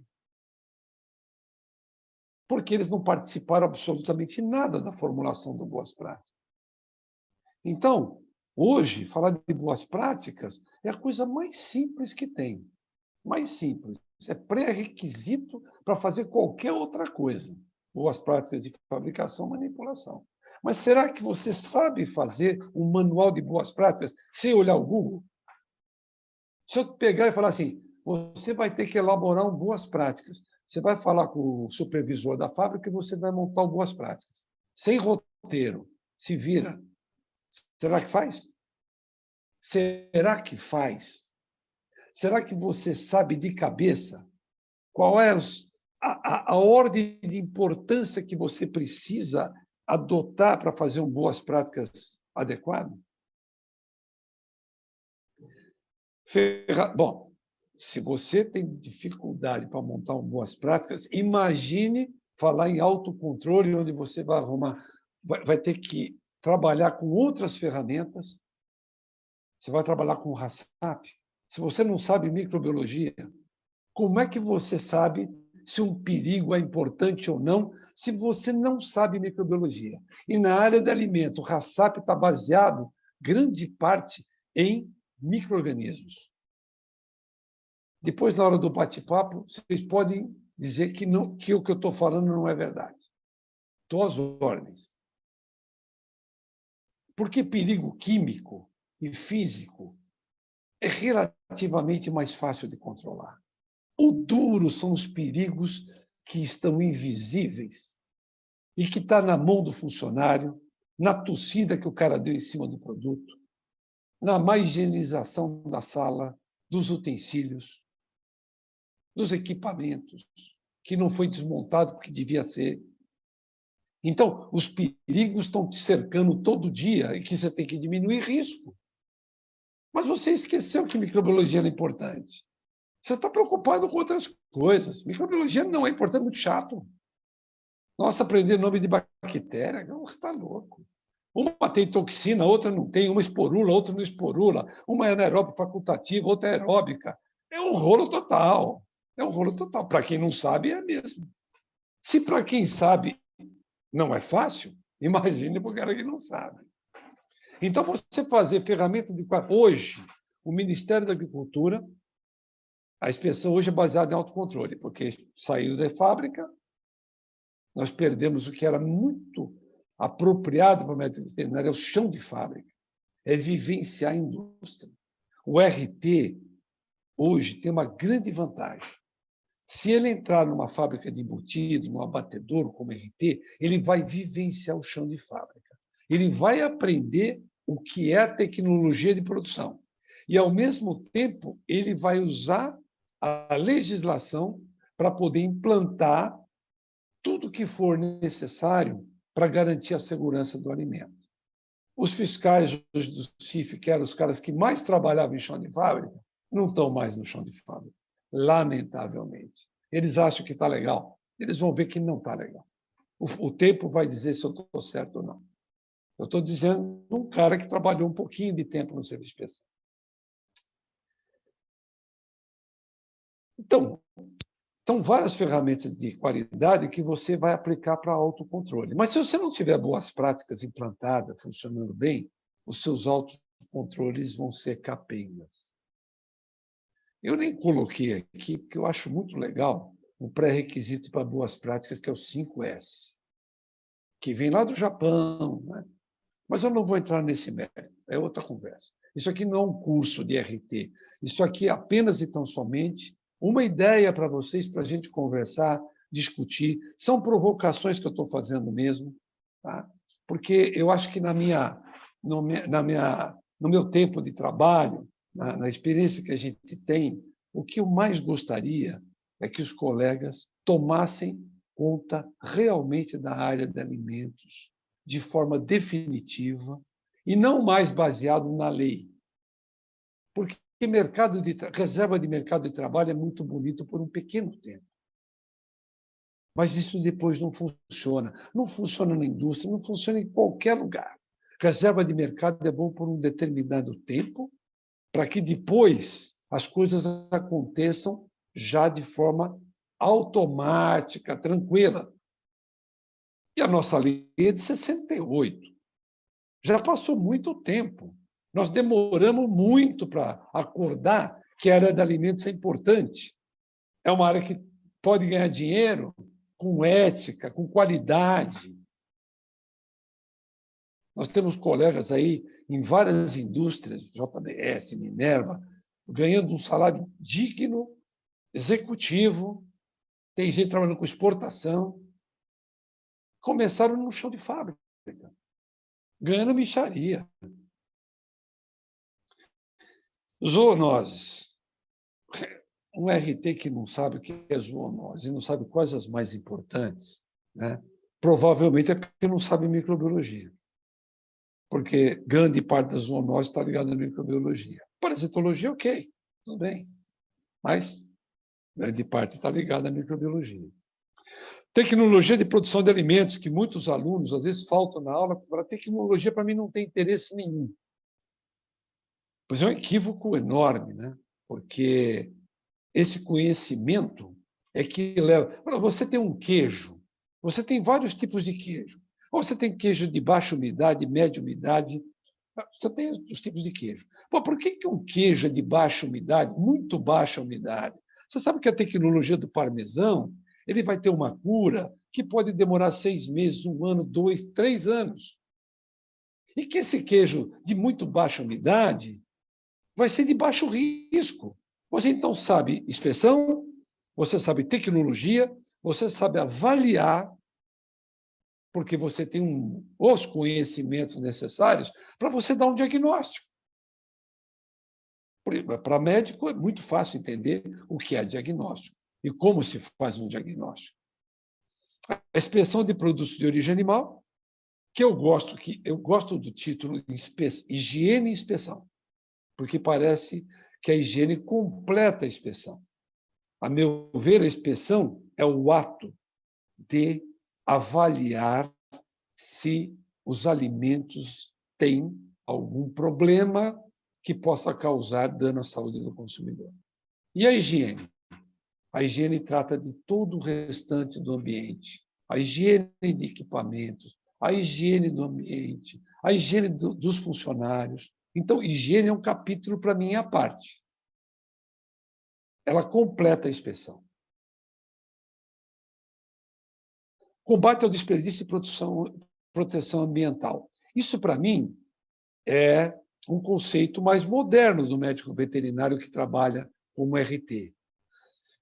Porque eles não participaram absolutamente nada da formulação de boas práticas. Então, hoje, falar de boas práticas é a coisa mais simples que tem. Mais simples. É pré-requisito para fazer qualquer outra coisa. Boas práticas de fabricação, manipulação. Mas será que você sabe fazer um manual de boas práticas sem olhar o Google? Se eu pegar e falar assim, você vai ter que elaborar boas práticas. Você vai falar com o supervisor da fábrica e você vai montar boas práticas. Sem roteiro. Se vira. Será que faz? Será que faz? Será que você sabe de cabeça qual é a ordem de importância que você precisa adotar para fazer boas práticas adequadas? Bom, se você tem dificuldade para montar boas práticas, imagine falar em autocontrole, onde você vai arrumar, vai ter que trabalhar com outras ferramentas. Você vai trabalhar com o HACCP. Se você não sabe microbiologia, como é que você sabe se um perigo é importante ou não, se você não sabe microbiologia? E na área de alimento, o HACCP está baseado, grande parte, em micro-organismos. Depois, na hora do bate-papo, vocês podem dizer que o que eu estou falando não é verdade. Estou às ordens. Porque perigo químico e físico é relativamente mais fácil de controlar. O duro são os perigos que estão invisíveis e que está na mão do funcionário, na tossida que o cara deu em cima do produto, na má higienização da sala, dos utensílios, dos equipamentos, que não foi desmontado porque devia ser. Então, os perigos estão te cercando todo dia e que você tem que diminuir risco. Mas você esqueceu que microbiologia era importante. Você está preocupado com outras coisas. Microbiologia não é importante, é muito chato. Nossa, aprender nome de bactéria, está louco. Uma tem toxina, outra não tem, uma esporula, outra não esporula, uma é anaeróbica facultativa, outra é aeróbica. É um rolo total. É um rolo total. Para quem não sabe, é mesmo. Se para quem sabe não é fácil, imagine para o cara que não sabe. Então, você fazer ferramenta de... Hoje, o Ministério da Agricultura, a inspeção hoje é baseada em autocontrole, porque saiu da fábrica, nós perdemos o que era muito apropriado para o médico veterinário, é o chão de fábrica, é vivenciar a indústria. O RT, hoje, tem uma grande vantagem. Se ele entrar numa fábrica de embutido, num abatedouro como RT, ele vai vivenciar o chão de fábrica. Ele vai aprender o que é a tecnologia de produção. E, ao mesmo tempo, ele vai usar a legislação para poder implantar tudo que for necessário para garantir a segurança do alimento. Os fiscais do CIF, que eram os caras que mais trabalhavam em chão de fábrica, não estão mais no chão de fábrica, lamentavelmente. Eles acham que está legal, eles vão ver que não está legal. O tempo vai dizer se eu estou certo ou não. Eu estou dizendo um cara que trabalhou um pouquinho de tempo no serviço especial. Então, são várias ferramentas de qualidade que você vai aplicar para autocontrole. Mas se você não tiver boas práticas implantadas, funcionando bem, os seus autocontroles vão ser capengas. Eu nem coloquei aqui, porque eu acho muito legal um pré-requisito para boas práticas, que é o 5S, que vem lá do Japão, né? Mas eu não vou entrar nesse mérito, é outra conversa. Isso aqui não é um curso de RT, isso aqui é apenas e tão somente uma ideia para vocês, para a gente conversar, discutir. São provocações que eu estou fazendo mesmo, tá? Porque eu acho que no meu tempo de trabalho, na experiência que a gente tem, o que eu mais gostaria é que os colegas tomassem conta realmente da área de alimentos, de forma definitiva, e não mais baseado na lei. Porque reserva de mercado de trabalho é muito bonito por um pequeno tempo. Mas isso depois não funciona. Não funciona na indústria, não funciona em qualquer lugar. Reserva de mercado é bom por um determinado tempo, para que depois as coisas aconteçam já de forma automática, tranquila. E a nossa lei é de 68. Já passou muito tempo. Nós demoramos muito para acordar que a área de alimentos é importante. É uma área que pode ganhar dinheiro com ética, com qualidade. Nós temos colegas aí em várias indústrias, JBS, Minerva, ganhando um salário digno, executivo, tem gente trabalhando com exportação. Começaram no chão de fábrica, ganhando mixaria. Zoonoses. Um RT que não sabe o que é zoonose e não sabe quais as mais importantes, né? Provavelmente é porque não sabe microbiologia. Porque grande parte da zoonose está ligada à microbiologia. Parasitologia, ok, tudo bem. Mas grande parte está ligada à microbiologia. Tecnologia de produção de alimentos, que muitos alunos, às vezes, faltam na aula, porque a tecnologia, para mim, não tem interesse nenhum. Pois é um equívoco enorme, né? Porque esse conhecimento é que leva... Você tem um queijo, você tem vários tipos de queijo. Ou você tem queijo de baixa umidade, média umidade, você tem os tipos de queijo. Pô, por que um queijo é de baixa umidade, muito baixa umidade? Você sabe que a tecnologia do parmesão, ele vai ter uma cura que pode demorar 6 meses, 1 ano, 2, 3 anos. E que esse queijo de muito baixa umidade vai ser de baixo risco. Você então sabe inspeção, você sabe tecnologia, você sabe avaliar, porque você tem os conhecimentos necessários para você dar um diagnóstico. Para médico é muito fácil entender o que é diagnóstico e como se faz um diagnóstico. A inspeção de produtos de origem animal, que eu gosto do título higiene e inspeção, porque parece que a higiene completa a inspeção. A meu ver, a inspeção é o ato de avaliar se os alimentos têm algum problema que possa causar dano à saúde do consumidor. E a higiene? A higiene trata de todo o restante do ambiente. A higiene de equipamentos, a higiene do ambiente, a higiene dos funcionários. Então, higiene é um capítulo, para mim, à parte. Ela completa a inspeção. Combate ao desperdício e proteção ambiental. Isso, para mim, é um conceito mais moderno do médico veterinário que trabalha como RT.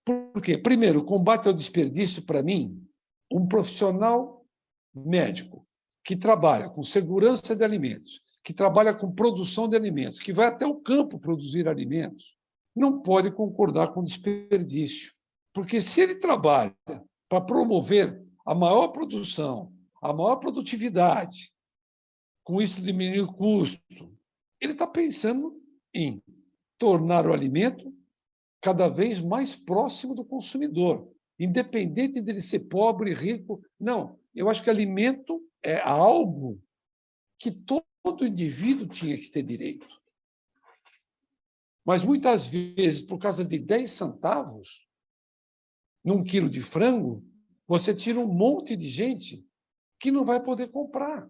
Por quê? Primeiro, combate ao desperdício, para mim, um profissional médico que trabalha com segurança de alimentos, que trabalha com produção de alimentos, que vai até o campo produzir alimentos, não pode concordar com desperdício. Porque se ele trabalha para promover a maior produção, a maior produtividade, com isso diminuir o custo, ele está pensando em tornar o alimento cada vez mais próximo do consumidor, independente dele ser pobre, rico. Não, eu acho que alimento é algo que todo indivíduo tinha que ter direito. Mas muitas vezes, por causa de 10 centavos, num quilo de frango, você tira um monte de gente que não vai poder comprar.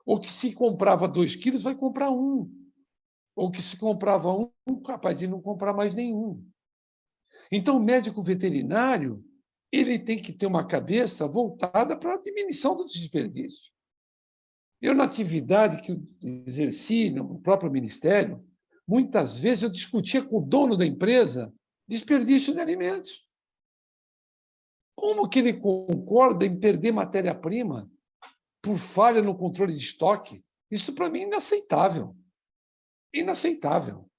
Ou que se comprava 2 quilos, vai comprar 1. Ou que se comprava 1, capaz de não comprar mais nenhum. Então, o médico veterinário, ele tem que ter uma cabeça voltada para a diminuição do desperdício. Eu, na atividade que eu exerci no próprio ministério, muitas vezes eu discutia com o dono da empresa desperdício de alimentos. Como que ele concorda em perder matéria-prima por falha no controle de estoque? Isso, para mim, é inaceitável. Inaceitável.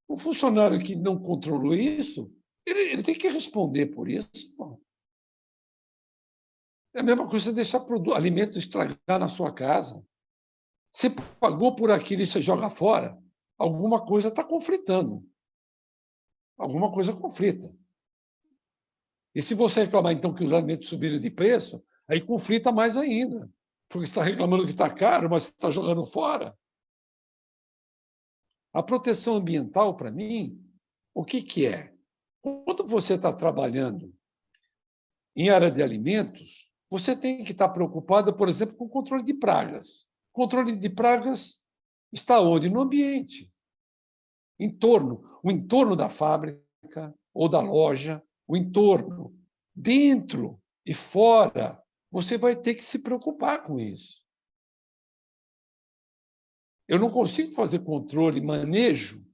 O funcionário que não controlou isso, ele tem que responder por isso. Bom, é a mesma coisa você deixar alimento estragar na sua casa. Você pagou por aquilo e você joga fora, alguma coisa está conflitando. Alguma coisa conflita. E se você reclamar, então, que os alimentos subiram de preço, aí conflita mais ainda. Porque você está reclamando que está caro, mas você está jogando fora. A proteção ambiental, para mim, o que é? Quando você está trabalhando em área de alimentos, você tem que estar preocupado, por exemplo, com o controle de pragas. O controle de pragas está onde? No ambiente. O entorno da fábrica ou da loja, o entorno, dentro e fora, você vai ter que se preocupar com isso. Eu não consigo fazer controle, manejo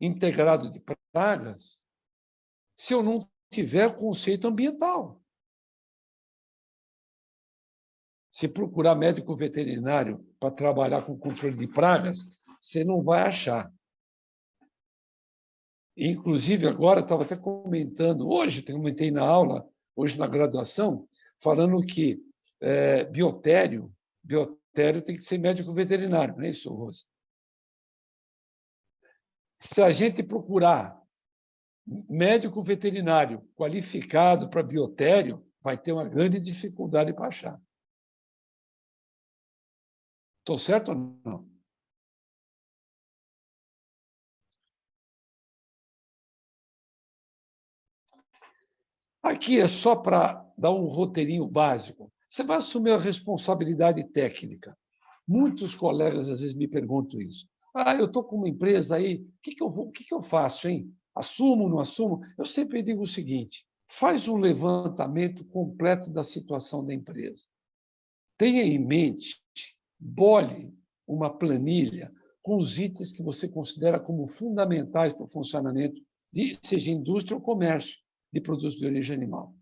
integrado de pragas se eu não tiver o conceito ambiental. Se procurar médico veterinário para trabalhar com controle de pragas, você não vai achar. Inclusive, agora, estava até comentando, hoje, comentei na aula, hoje na graduação, falando que biotério tem que ser médico veterinário, não é isso, Rosa? Se a gente procurar médico veterinário qualificado para biotério, vai ter uma grande dificuldade para achar. Estou certo ou não? Aqui é só para dar um roteirinho básico. Você vai assumir a responsabilidade técnica. Muitos colegas às vezes me perguntam isso. Eu estou com uma empresa aí, o que eu faço, hein? Assumo, não assumo? Eu sempre digo o seguinte: faz um levantamento completo da situação da empresa. Tenha em mente, bole uma planilha com os itens que você considera como fundamentais para o funcionamento, seja indústria ou comércio, de produtos de origem animal.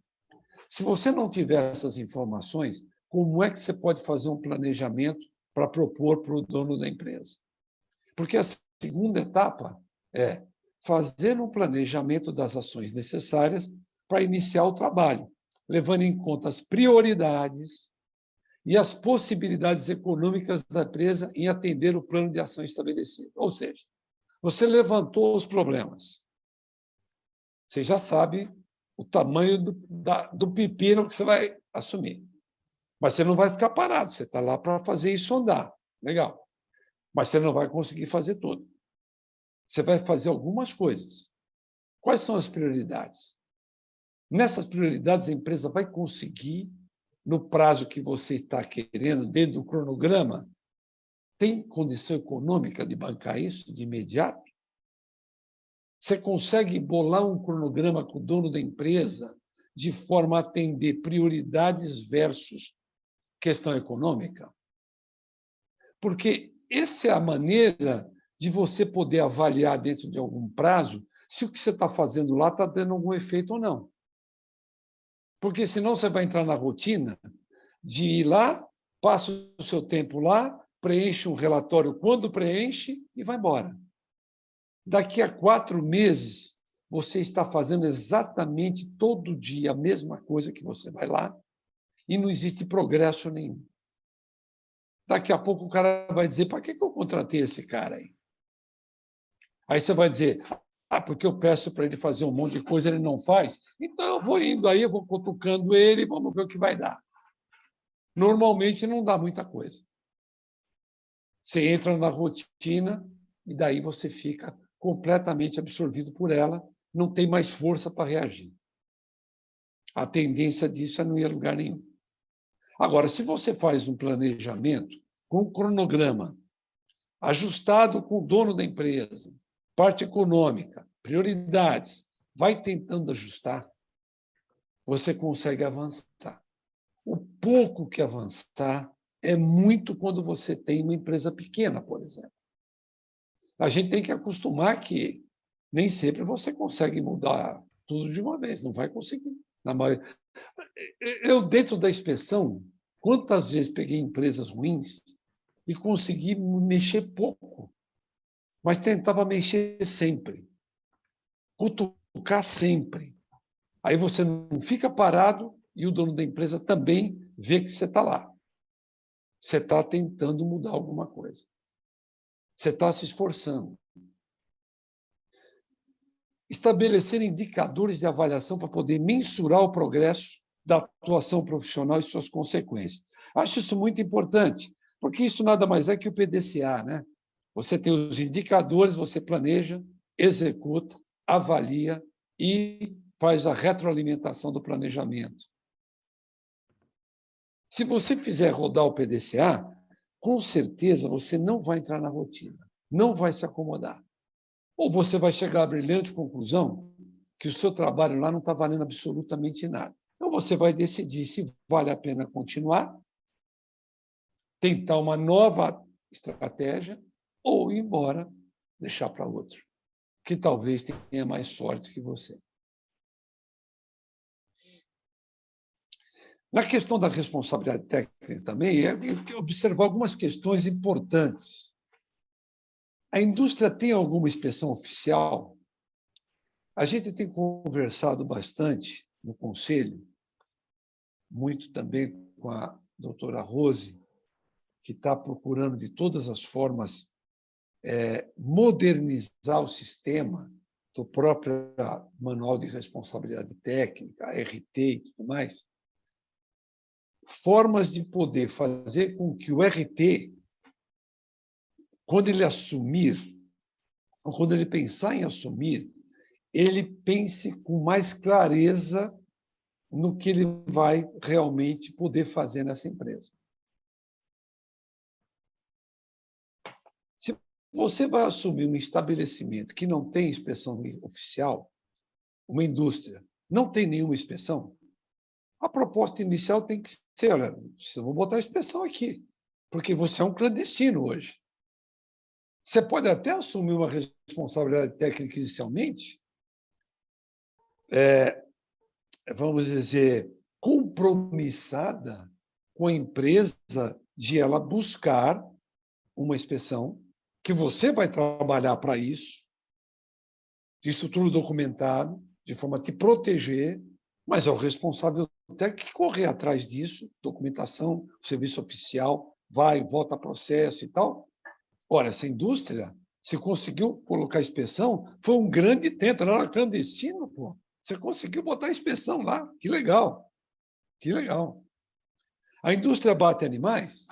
Se você não tiver essas informações, como é que você pode fazer um planejamento para propor para o dono da empresa? Porque a segunda etapa é fazer um planejamento das ações necessárias para iniciar o trabalho, levando em conta as prioridades e as possibilidades econômicas da empresa em atender o plano de ação estabelecido. Ou seja, você levantou os problemas. Você já sabe o tamanho do pepino que você vai assumir. Mas você não vai ficar parado, você está lá para fazer isso andar. Legal. Mas você não vai conseguir fazer tudo. Você vai fazer algumas coisas. Quais são as prioridades? Nessas prioridades, a empresa vai conseguir, no prazo que você está querendo, dentro do cronograma, tem condição econômica de bancar isso de imediato? Você consegue bolar um cronograma com o dono da empresa de forma a atender prioridades versus questão econômica? Porque essa é a maneira de você poder avaliar dentro de algum prazo se o que você está fazendo lá está tendo algum efeito ou não. Porque senão você vai entrar na rotina de ir lá, passa o seu tempo lá, preenche um relatório quando preenche e vai embora. Daqui a 4 meses, você está fazendo exatamente todo dia a mesma coisa que você vai lá e não existe progresso nenhum. Daqui a pouco o cara vai dizer, para que eu contratei esse cara aí? Aí você vai dizer, porque eu peço para ele fazer um monte de coisa, ele não faz. Então eu vou indo aí, eu vou cutucando ele, vamos ver o que vai dar. Normalmente não dá muita coisa. Você entra na rotina e daí você fica completamente absorvido por ela, não tem mais força para reagir. A tendência disso é não ir a lugar nenhum. Agora, se você faz um planejamento com um cronograma ajustado com o dono da empresa, parte econômica, prioridades, vai tentando ajustar, você consegue avançar. O pouco que avançar é muito quando você tem uma empresa pequena, por exemplo. A gente tem que acostumar que nem sempre você consegue mudar tudo de uma vez, não vai conseguir. Eu, dentro da inspeção, quantas vezes peguei empresas ruins e consegui mexer pouco, mas tentava mexer sempre, cutucar sempre. Aí você não fica parado e o dono da empresa também vê que você está lá. Você está tentando mudar alguma coisa. Você está se esforçando. Estabelecer indicadores de avaliação para poder mensurar o progresso da atuação profissional e suas consequências. Acho isso muito importante, porque isso nada mais é que o PDCA, né? Você tem os indicadores, você planeja, executa, avalia e faz a retroalimentação do planejamento. Se você fizer rodar o PDCA, com certeza você não vai entrar na rotina, não vai se acomodar. Ou você vai chegar à brilhante conclusão que o seu trabalho lá não está valendo absolutamente nada. Então você vai decidir se vale a pena continuar, tentar uma nova estratégia ou ir embora, deixar para outro, que talvez tenha mais sorte que você. Na questão da responsabilidade técnica também, é observar algumas questões importantes. A indústria tem alguma inspeção oficial A gente tem conversado bastante no Conselho, muito também com a doutora Rose, que está procurando de todas as formas modernizar o sistema do próprio Manual de Responsabilidade Técnica, RT e tudo mais, formas de poder fazer com que o RT, quando ele assumir, ou quando ele pensar em assumir, ele pense com mais clareza no que ele vai realmente poder fazer nessa empresa. Se você vai assumir um estabelecimento que não tem inspeção oficial, uma indústria, não tem nenhuma inspeção, a proposta inicial tem que ser, olha, vocês vão botar a inspeção aqui, porque você é um clandestino hoje. Você pode até assumir uma responsabilidade técnica inicialmente, vamos dizer, compromissada com a empresa de ela buscar uma inspeção, que você vai trabalhar para isso tudo documentado, de forma a te proteger, mas é o responsável técnico que correr atrás disso, documentação, serviço oficial, vai, volta processo e tal. Ora, essa indústria, se conseguiu colocar a inspeção, foi um grande tento, não era clandestino, pô. Você conseguiu botar a inspeção lá, que legal, que legal. A indústria abate animais,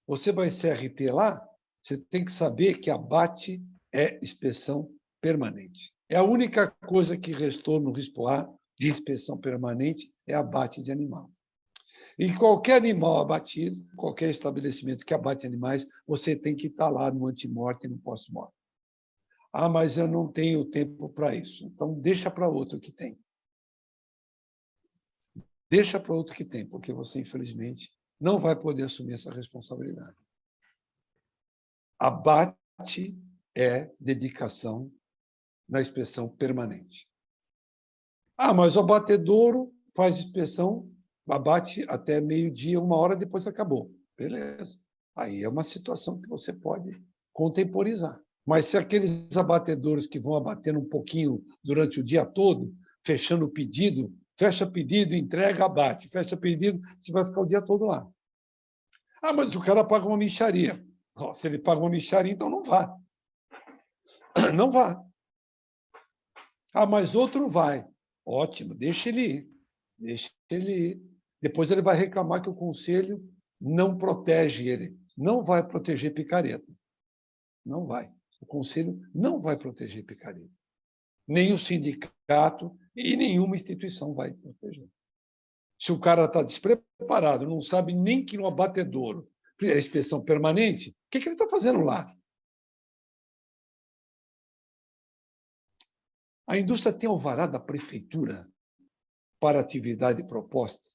você vai ser RT lá, você tem que saber que abate é inspeção permanente. É a única coisa que restou no RISPOA de inspeção permanente é abate de animal. E qualquer animal abatido, qualquer estabelecimento que abate animais, você tem que estar lá no antemorte e no pós-morte. Ah, mas eu não tenho tempo para isso. Então, deixa para outro que tem. Deixa para outro que tem, porque você, infelizmente, não vai poder assumir essa responsabilidade. Abate é dedicação na inspeção permanente. Ah, mas o abatedouro faz inspeção, abate até meio-dia, 1 hora, depois acabou. Beleza. Aí é uma situação que você pode contemporizar. Mas se aqueles abatedores que vão abatendo um pouquinho durante o dia todo, fechando o pedido, fecha pedido, entrega, abate, fecha pedido, você vai ficar o dia todo lá. Ah, mas o cara paga uma mixaria. Se ele paga uma mixaria, então não vá. Não vá. Ah, mas outro vai. Ótimo, deixa ele ir. Deixa ele ir. Depois ele vai reclamar que o conselho não protege ele. Não vai proteger picareta. Não vai. O conselho não vai proteger picareta. Nem o sindicato e nenhuma instituição vai proteger. Se o cara está despreparado, não sabe nem que no abatedouro é inspeção permanente, o que ele está fazendo lá? A indústria tem alvará da prefeitura para atividade proposta.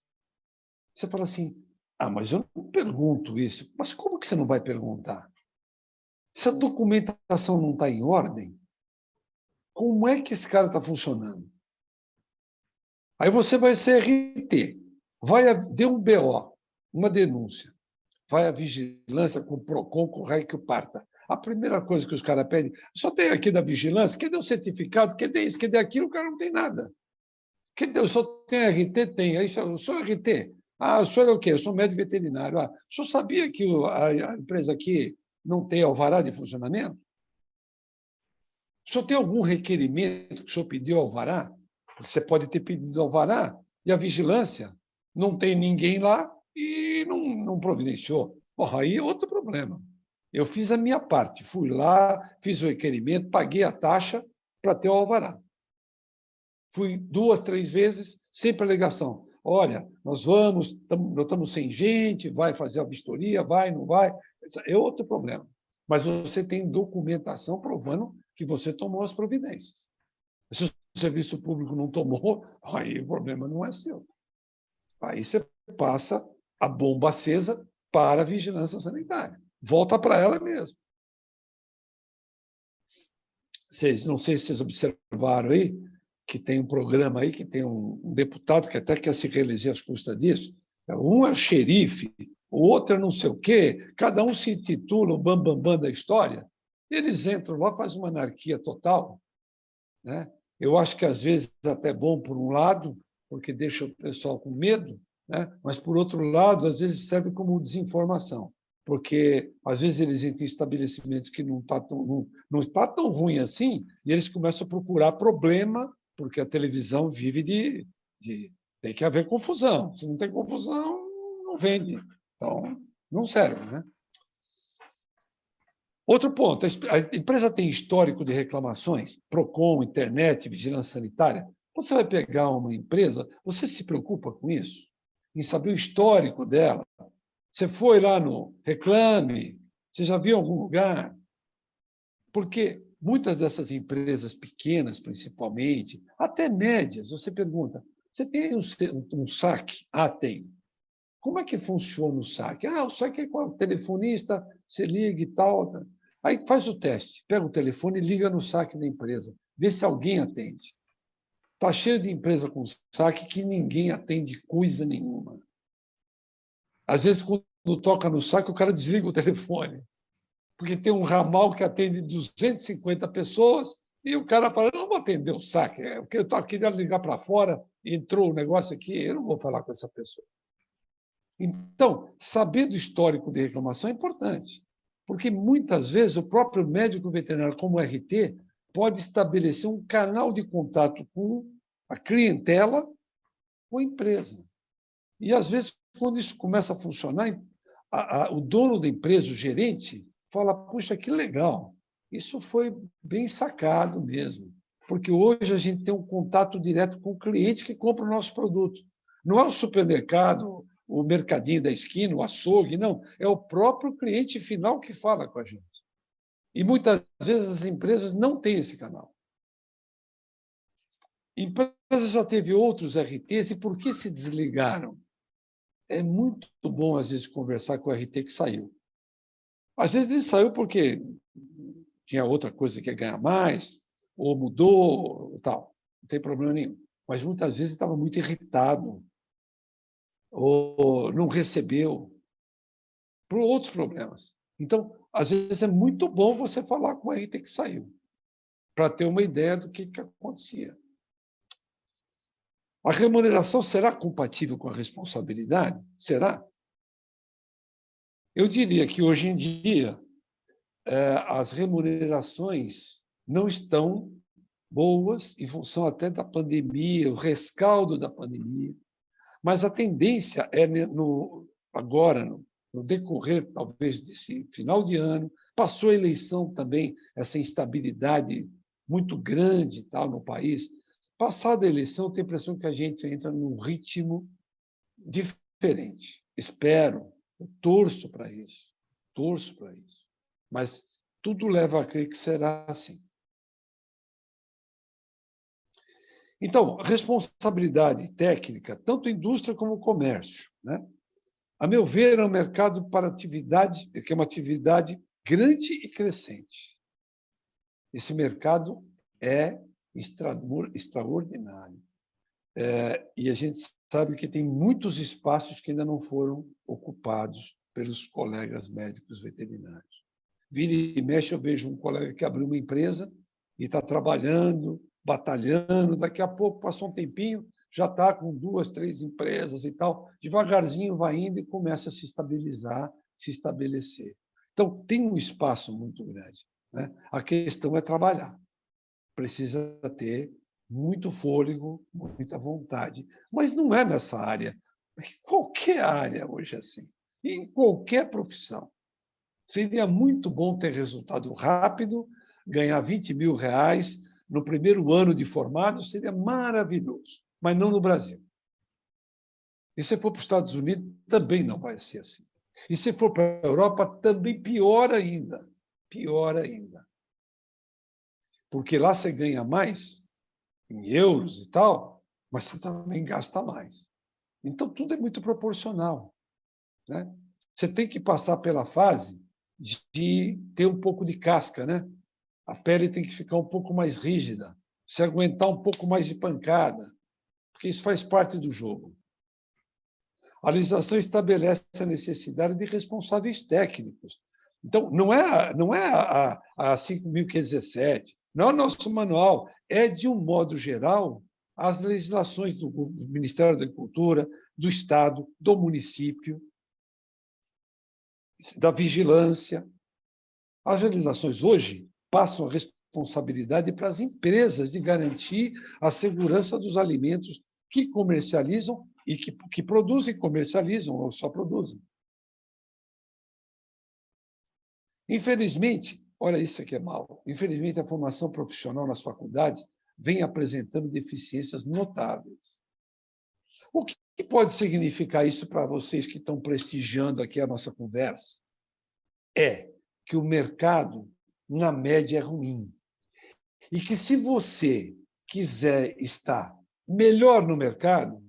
Você fala assim, ah, mas eu não pergunto isso. Mas como que você não vai perguntar? Se a documentação não está em ordem, como é que esse cara está funcionando? Aí você vai ser RT, deu um BO, uma denúncia, vai à vigilância com o PROCON, com o raio que o parta. A primeira coisa que os caras pedem, só tem aqui da vigilância, cadê o certificado, cadê isso, cadê aquilo, o cara não tem nada. Cadê? Só tem RT? Tem. Aí eu sou RT. Ah, o senhor é o quê? Eu sou médico veterinário. Ah, o senhor sabia que a empresa aqui não tem alvará de funcionamento? O senhor tem algum requerimento que o senhor pediu alvará? Porque você pode ter pedido alvará e a vigilância não tem ninguém lá e não providenciou. Porra, aí é outro problema. Eu fiz a minha parte. Fui lá, fiz o requerimento, paguei a taxa para ter o alvará. Fui 2, 3 vezes, sempre alegação. Olha, nós estamos sem gente, vai fazer a vistoria, vai, não vai. É outro problema. Mas você tem documentação provando que você tomou as providências. Se o serviço público não tomou, aí o problema não é seu. Aí você passa a bomba acesa para a vigilância sanitária. Volta para ela mesmo. Não sei se vocês observaram aí, que tem um programa aí, que tem um deputado que até quer se reeleger às custas disso. Um é o xerife, o outro é não sei o quê, cada um se intitula o bambambam da história. Eles entram lá, fazem uma anarquia total, né? Eu acho que, às vezes, é até bom por um lado, porque deixa o pessoal com medo, né? Mas, por outro lado, às vezes serve como desinformação, porque, às vezes, eles entram em estabelecimentos que não está tão ruim assim, e eles começam a procurar problema, porque a televisão vive de tem que haver confusão. Se não tem confusão, não vende. Então, não serve, né? Outro ponto, a empresa tem histórico de reclamações, PROCON, internet, vigilância sanitária. Quando você vai pegar uma empresa, você se preocupa com isso? Em saber o histórico dela? Você foi lá no Reclame? Você já viu em algum lugar? Porque muitas dessas empresas pequenas, principalmente, até médias, você pergunta, você tem um saque? Ah, tem. Como é que funciona o saque? Ah, o saque é com o telefonista, você liga e tal. Aí faz o teste, pega o telefone e liga no saque da empresa, vê se alguém atende. Está cheio de empresa com saque que ninguém atende coisa nenhuma. Às vezes, quando toca no saque, o cara desliga o telefone, porque tem um ramal que atende 250 pessoas e o cara fala, não vou atender o saque, porque eu estou aqui a ligar para fora, entrou o negócio aqui, eu não vou falar com essa pessoa. Então, saber do histórico de reclamação é importante, porque muitas vezes o próprio médico veterinário, como o RT, pode estabelecer um canal de contato com a clientela, com a empresa. E, às vezes, quando isso começa a funcionar, o dono da empresa, o gerente, fala, puxa, que legal, isso foi bem sacado mesmo, porque hoje a gente tem um contato direto com o cliente que compra o nosso produto. Não é o supermercado, o mercadinho da esquina, o açougue, não. É o próprio cliente final que fala com a gente. E muitas vezes as empresas não têm esse canal. Empresas já teve outros RTs e por que se desligaram? É muito bom, às vezes, conversar com o RT que saiu. Às vezes ele saiu porque tinha outra coisa que ia ganhar mais, ou mudou, ou tal. Não tem problema nenhum. Mas muitas vezes ele estava muito irritado, ou não recebeu, por outros problemas. Então, às vezes é muito bom você falar com a RT que saiu, para ter uma ideia do que acontecia. A remuneração será compatível com a responsabilidade? Será? Eu diria que, hoje em dia, as remunerações não estão boas, em função até da pandemia, o rescaldo da pandemia, mas a tendência é, agora, no decorrer, talvez, desse final de ano, passou a eleição também, essa instabilidade muito grande tal, no país. Passada a eleição, tenho a impressão que a gente entra num ritmo diferente. Espero, eu torço para isso, mas tudo leva a crer que será assim. Então, responsabilidade técnica, tanto indústria como comércio, né? A meu ver, é um mercado para atividade, que é uma atividade grande e crescente. Esse mercado é extraordinário. E a gente sabe que tem muitos espaços que ainda não foram ocupados pelos colegas médicos veterinários. Vira e mexe, eu vejo um colega que abriu uma empresa e está trabalhando, batalhando, daqui a pouco, passou um tempinho, já está com 2, 3 empresas e tal, devagarzinho vai indo e começa a se estabilizar, se estabelecer. Então, tem um espaço muito grande, né? A questão é trabalhar. Precisa ter muito fôlego, muita vontade. Mas não é nessa área. Qualquer área hoje é assim. Em qualquer profissão. Seria muito bom ter resultado rápido, ganhar 20 mil reais no primeiro ano de formado, seria maravilhoso, mas não no Brasil. E se for para os Estados Unidos, também não vai ser assim. E se for para a Europa, também pior ainda. Pior ainda. Porque lá você ganha mais, em euros e tal, mas você também gasta mais. Então, tudo é muito proporcional, né? Você tem que passar pela fase de ter um pouco de casca, né? A pele tem que ficar um pouco mais rígida, se aguentar um pouco mais de pancada, porque isso faz parte do jogo. A legislação estabelece a necessidade de responsáveis técnicos. Então, não é a 5.517, Não é o nosso manual, é, de um modo geral, as legislações do Ministério da Agricultura, do Estado, do município, da vigilância. As legislações hoje passam a responsabilidade para as empresas de garantir a segurança dos alimentos que comercializam e que produzem e comercializam, ou só produzem. Infelizmente, olha isso aqui é mal, infelizmente a formação profissional nas faculdades vem apresentando deficiências notáveis. O que pode significar isso para vocês que estão prestigiando aqui a nossa conversa? É que o mercado, na média, é ruim. E que, se você quiser estar melhor no mercado,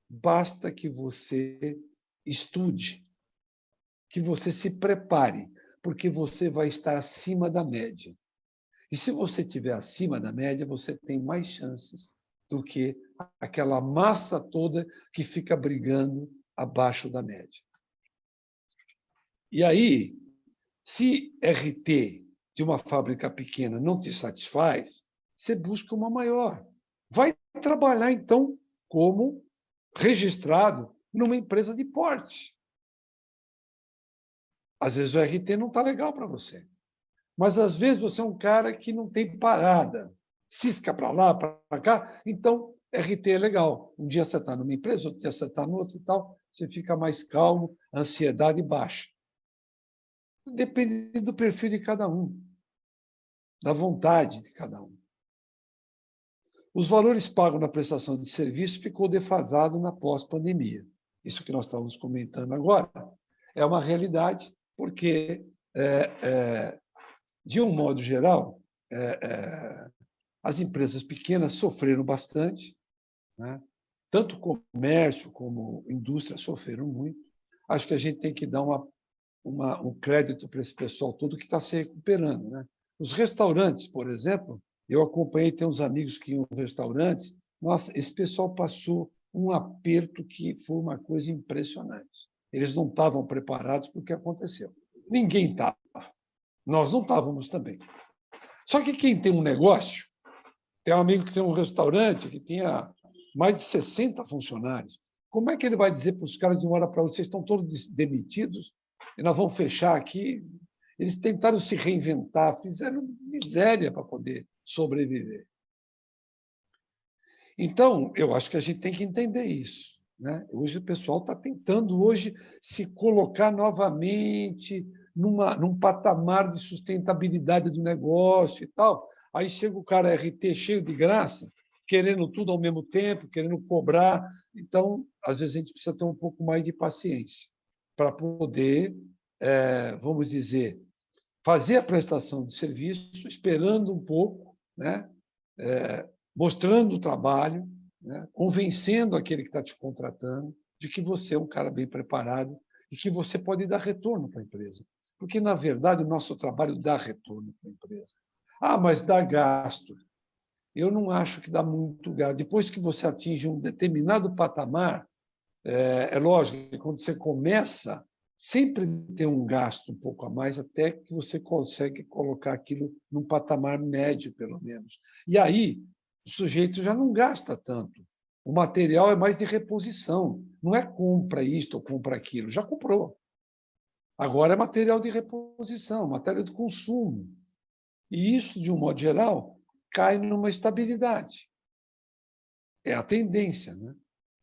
basta que você estude, que você se prepare, porque você vai estar acima da média. E se você estiver acima da média, você tem mais chances do que aquela massa toda que fica brigando abaixo da média. E aí, se RT de uma fábrica pequena não te satisfaz, você busca uma maior. Vai trabalhar, então, como registrado numa empresa de porte. Às vezes o RT não está legal para você. Mas, às vezes, você é um cara que não tem parada. Cisca para lá, para cá. Então, RT é legal. Um dia você está numa empresa, outro dia você está no outro e tal. Você fica mais calmo, a ansiedade baixa. Depende do perfil de cada um, da vontade de cada um. Os valores pagos na prestação de serviço ficou defasado na pós-pandemia. Isso que nós estávamos comentando agora é uma realidade, porque, de um modo geral, as empresas pequenas sofreram bastante, né? Tanto comércio como indústria sofreram muito. Acho que a gente tem que dar um crédito para esse pessoal todo que está se recuperando, né? Os restaurantes, por exemplo, eu acompanhei, tem uns amigos que iam restaurantes. Nossa, esse pessoal passou um aperto que foi uma coisa impressionante. Eles não estavam preparados para o que aconteceu. Ninguém estava. Nós não estávamos também. Só que quem tem um negócio, tem um amigo que tem um restaurante que tinha mais de 60 funcionários. Como é que ele vai dizer para os caras de uma hora para outra, vocês estão todos demitidos e nós vamos fechar aqui? Eles tentaram se reinventar, fizeram miséria para poder sobreviver. Então, eu acho que a gente tem que entender isso, né? Hoje o pessoal está tentando hoje se colocar novamente num patamar de sustentabilidade do negócio e tal. Aí chega o cara RT cheio de graça, querendo tudo ao mesmo tempo, querendo cobrar. Então, às vezes, a gente precisa ter um pouco mais de paciência para poder, vamos dizer, fazer a prestação de serviço, esperando um pouco, né? Mostrando o trabalho, né? Convencendo aquele que está te contratando de que você é um cara bem preparado e que você pode dar retorno para a empresa. Porque, na verdade, o nosso trabalho dá retorno para a empresa. Ah, mas dá gasto. Eu não acho que dá muito gasto. Depois que você atinge um determinado patamar, é lógico que quando você começa, sempre tem um gasto um pouco a mais, até que você consegue colocar aquilo num patamar médio, pelo menos. E aí, o sujeito já não gasta tanto. O material é mais de reposição. Não é compra isto ou compra aquilo. Já comprou. Agora é material de reposição, material de consumo. E isso, de um modo geral, cai numa estabilidade. É a tendência, né?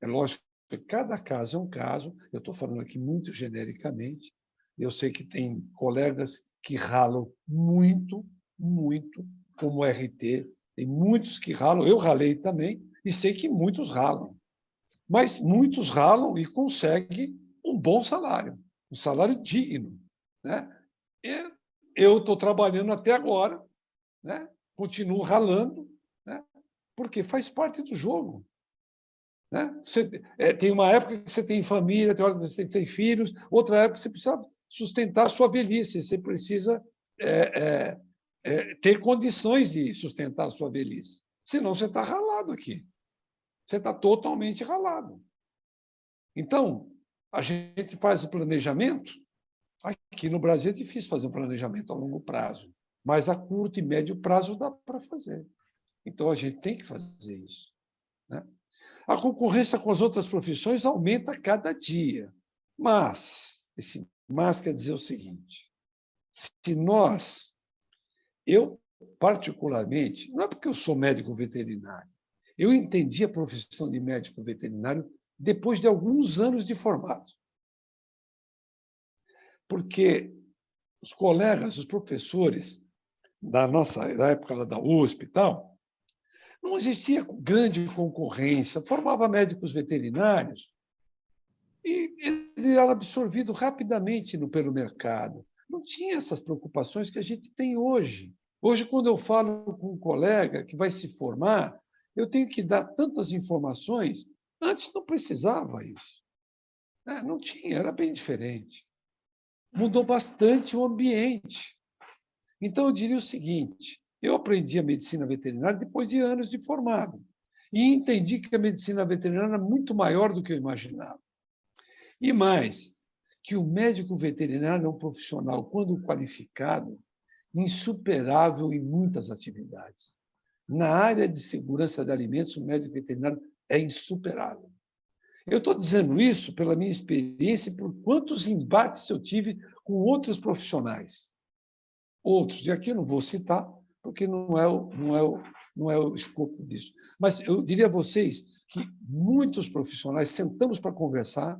É lógico que cada caso é um caso. Eu estou falando aqui muito genericamente. Eu sei que tem colegas que ralam muito, muito, como o RT. Tem muitos que ralam. Eu ralei também e sei que muitos ralam. Mas muitos ralam e conseguem um bom salário, um salário digno, né? Eu estou trabalhando até agora, né? Continuo ralando, né? Porque faz parte do jogo. Né? Tem uma época que você tem família, tem hora que você tem filhos, outra época que você precisa sustentar a sua velhice, você precisa ter condições de sustentar a sua velhice. Senão você está ralado aqui. Você está totalmente ralado. Então, a gente faz o planejamento. Aqui no Brasil é difícil fazer um planejamento a longo prazo. mas a curto e médio prazo dá para fazer. Então, a gente tem que fazer isso, né? A concorrência com as outras profissões aumenta a cada dia, mas esse mas quer dizer o seguinte: se eu particularmente, não é porque eu sou médico veterinário, eu entendi a profissão de médico veterinário depois de alguns anos de formado. Porque os colegas, os professores da época lá da USP e tal, não existia grande concorrência, formava médicos veterinários e ele era absorvido rapidamente pelo mercado. Não tinha essas preocupações que a gente tem hoje. Hoje, quando eu falo com um colega que vai se formar, eu tenho que dar tantas informações. Antes não precisava isso, né? Não tinha, era bem diferente. Mudou bastante o ambiente. Então, eu diria o seguinte: eu aprendi a medicina veterinária depois de anos de formado e entendi que a medicina veterinária era muito maior do que eu imaginava. E mais, que o médico veterinário é um profissional, quando qualificado, insuperável em muitas atividades. Na área de segurança de alimentos, o médico veterinário é insuperável. Eu estou dizendo isso pela minha experiência e por quantos embates eu tive com outros profissionais. Outros, e aqui eu não vou citar, porque não é o escopo disso. Mas eu diria a vocês que muitos profissionais sentamos para conversar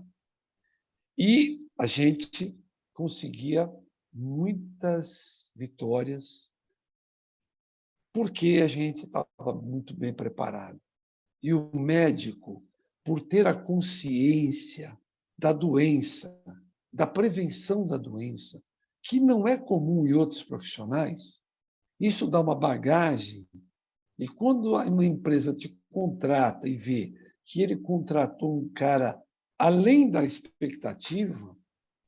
e a gente conseguia muitas vitórias porque a gente estava muito bem preparado. E o médico, por ter a consciência da doença, da prevenção da doença, que não é comum em outros profissionais, isso dá uma bagagem. E quando uma empresa te contrata e vê que ele contratou um cara além da expectativa,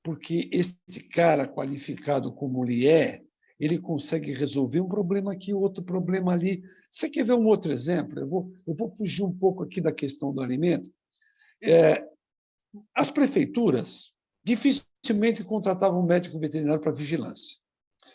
porque esse cara qualificado como ele é, ele consegue resolver um problema aqui, outro problema ali. Você quer ver um outro exemplo? Eu vou fugir um pouco aqui da questão do alimento. As prefeituras dificilmente contratavam um médico veterinário para vigilância.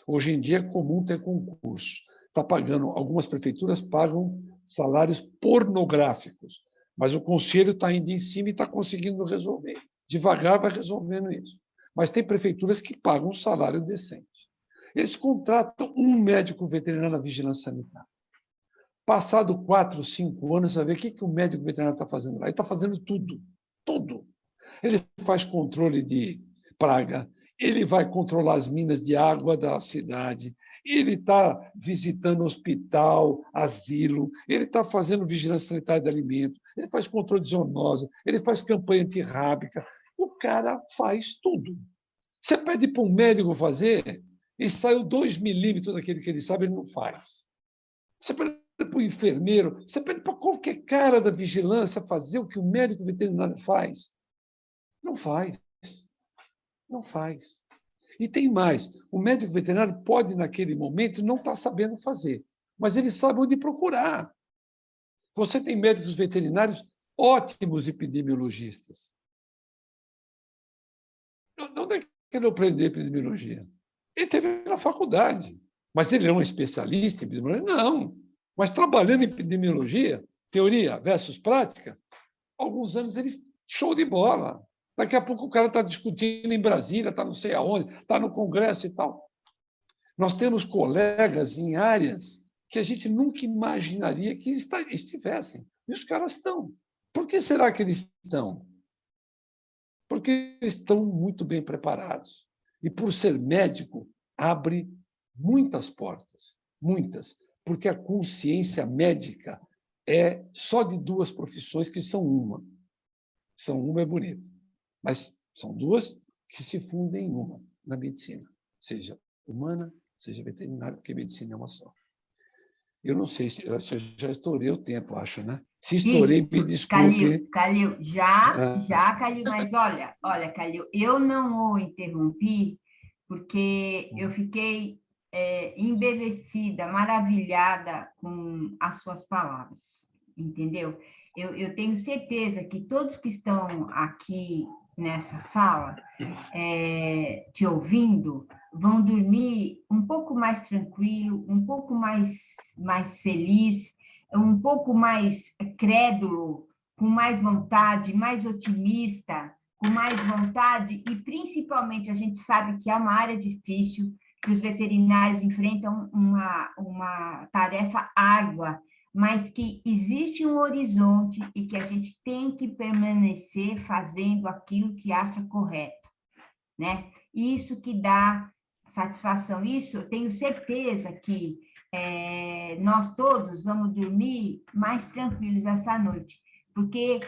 Hoje em dia é comum ter concurso. Está pagando, algumas prefeituras pagam salários pornográficos, mas o conselho está indo em cima e está conseguindo resolver. Devagar vai resolvendo isso. Mas tem prefeituras que pagam um salário decente. Eles contratam um médico veterinário na vigilância sanitária. Passado 4, 5 anos, você vai ver o que o médico veterinário está fazendo lá. Ele está fazendo tudo, tudo. Ele faz controle de praga, ele vai controlar as minas de água da cidade, ele está visitando hospital, asilo, ele está fazendo vigilância sanitária de alimentos, ele faz controle de zoonose, ele faz campanha antirrábica. O cara faz tudo. Você pede para um médico fazer, e saiu 2 milímetros daquele que ele sabe, ele não faz. Você pede para o enfermeiro, você pede para qualquer cara da vigilância fazer o que o médico veterinário faz. Não faz. Não faz. E tem mais. O médico veterinário pode, naquele momento, não estar sabendo fazer, mas ele sabe onde procurar. Você tem médicos veterinários ótimos epidemiologistas. De onde é que ele aprendeu epidemiologia? Ele teve na faculdade. Mas ele é um especialista em epidemiologia? Não. Mas trabalhando em epidemiologia, teoria versus prática, alguns anos ele show de bola. Daqui a pouco o cara está discutindo em Brasília, está não sei aonde, está no Congresso e tal. Nós temos colegas em áreas que a gente nunca imaginaria que estivessem. E os caras estão. Por que será que eles estão? Porque estão muito bem preparados. E por ser médico, abre muitas portas, muitas, porque a consciência médica é só de 2 profissões que são uma. São uma é bonito, mas são 2 que se fundem em uma, na medicina, seja humana, seja veterinária, porque medicina é uma só. Eu não sei se eu já estourei o tempo, acho, né? Se estourei, Isso, me desculpe. Calil, Calil, mas olha, Calil, eu não o interrompi porque eu fiquei embevecida, maravilhada com as suas palavras, entendeu? Eu tenho certeza que todos que estão aqui nessa sala te ouvindo vão dormir um pouco mais tranquilo, um pouco mais feliz, um pouco mais crédulo, com mais vontade, mais otimista, com mais vontade, e principalmente a gente sabe que é uma área difícil, que os veterinários enfrentam uma tarefa árdua, mas que existe um horizonte e que a gente tem que permanecer fazendo aquilo que acha correto, né? Isso que dá satisfação. Isso, eu tenho certeza que nós todos vamos dormir mais tranquilos essa noite, porque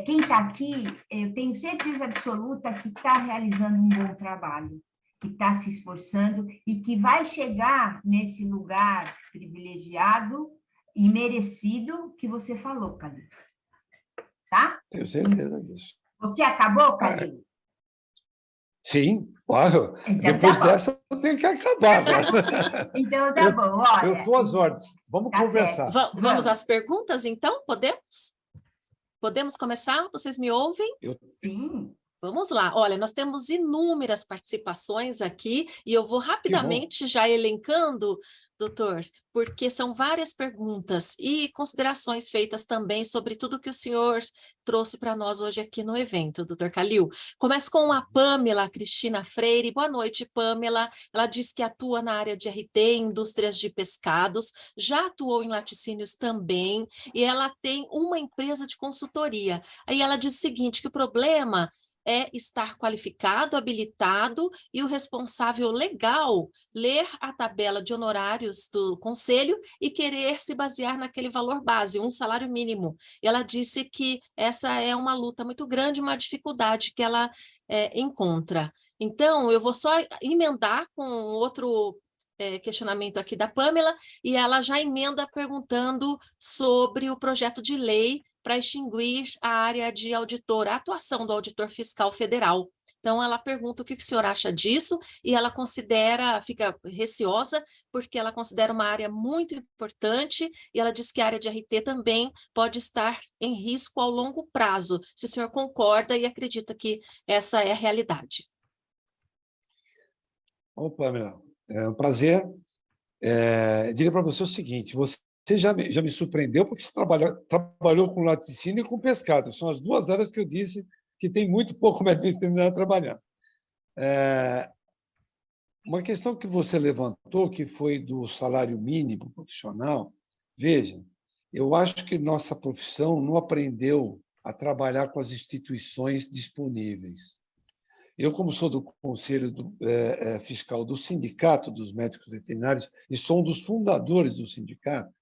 quem está aqui, eu tenho certeza absoluta que está realizando um bom trabalho, que está se esforçando e que vai chegar nesse lugar privilegiado e merecido que você falou, Calil. Tá? Tenho certeza disso. Você acabou, Calil? Sim, claro. Então, Depois tá bom. dessa, eu tenho que acabar agora. Então, tá bom. Olha, Eu estou às ordens. Vamos tá conversar. certo. Vamos às perguntas, então? Podemos? Podemos começar? Vocês me ouvem? Sim. Vamos lá. Olha, nós temos inúmeras participações aqui e eu vou rapidamente já elencando, doutor, porque são várias perguntas e considerações feitas também sobre tudo que o senhor trouxe para nós hoje aqui no evento, doutor Calil. Começo com a Pamela Cristina Freire. Boa noite, Pamela. Ela diz que atua na área de RT, indústrias de pescados, já atuou em laticínios também, e ela tem uma empresa de consultoria. Aí ela diz o seguinte, que o problema é estar qualificado, habilitado e o responsável legal ler a tabela de honorários do conselho e querer se basear naquele valor base, um salário mínimo. E ela disse que essa é uma luta muito grande, uma dificuldade que ela encontra. Então, eu vou só emendar com outro questionamento aqui da Pamela, e ela já emenda perguntando sobre o projeto de lei para extinguir a área de auditor, a atuação do auditor fiscal federal. Então, ela pergunta o que o senhor acha disso, e ela considera, fica receosa, porque ela considera uma área muito importante, e ela diz que a área de RT também pode estar em risco ao longo prazo. Se o senhor concorda e acredita que essa é a realidade. Ô, Pamela, é um prazer. Diria para você o seguinte, você já me surpreendeu porque você trabalhou com laticínio e com pescado. São as duas áreas que eu disse que tem muito pouco médico veterinário trabalhando. Uma questão que você levantou, que foi do salário mínimo profissional, veja, eu acho que nossa profissão não aprendeu a trabalhar com as instituições disponíveis. Eu, como sou do Conselho Fiscal do Sindicato dos Médicos Veterinários e sou um dos fundadores do sindicato,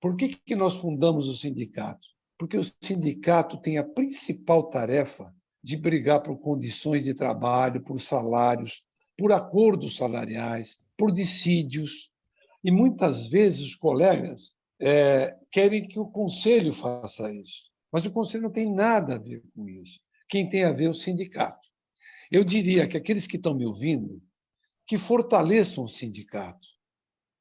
por que nós fundamos o sindicato? Porque o sindicato tem a principal tarefa de brigar por condições de trabalho, por salários, por acordos salariais, por dissídios. E muitas vezes os colegas querem que o conselho faça isso. Mas o conselho não tem nada a ver com isso. Quem tem a ver é o sindicato. Eu diria que aqueles que estão me ouvindo, que fortaleçam o sindicato.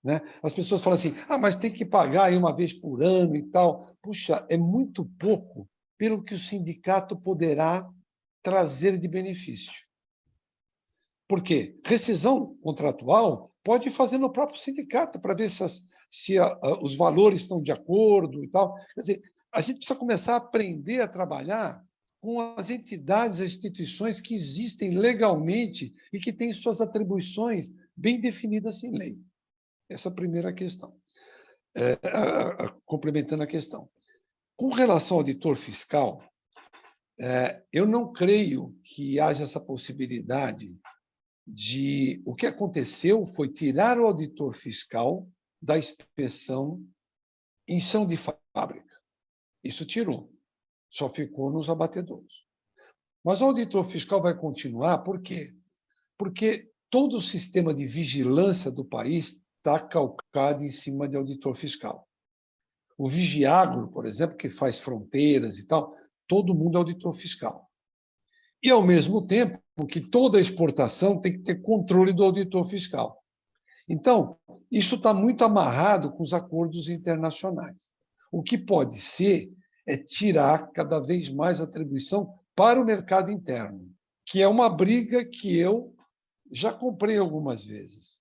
Né? As pessoas falam assim, mas tem que pagar aí uma vez por ano e tal. Puxa, é muito pouco pelo que o sindicato poderá trazer de benefício. Por quê? Rescisão contratual pode fazer no próprio sindicato para ver se os valores estão de acordo e tal. Quer dizer, a gente precisa começar a aprender a trabalhar com as entidades, as instituições que existem legalmente e que têm suas atribuições bem definidas em lei. Essa é a primeira questão. Complementando a questão. Com relação ao auditor fiscal, eu não creio que haja essa possibilidade de... O que aconteceu foi tirar o auditor fiscal da inspeção em chão de fábrica. Isso tirou. Só ficou nos abatedouros. Mas o auditor fiscal vai continuar, por quê? Porque todo o sistema de vigilância do país está calcado em cima de auditor fiscal. O Vigiagro, por exemplo, que faz fronteiras e tal, todo mundo é auditor fiscal. E, ao mesmo tempo, que toda exportação tem que ter controle do auditor fiscal. Então, isso está muito amarrado com os acordos internacionais. O que pode ser é tirar cada vez mais atribuição para o mercado interno, que é uma briga que eu já comprei algumas vezes,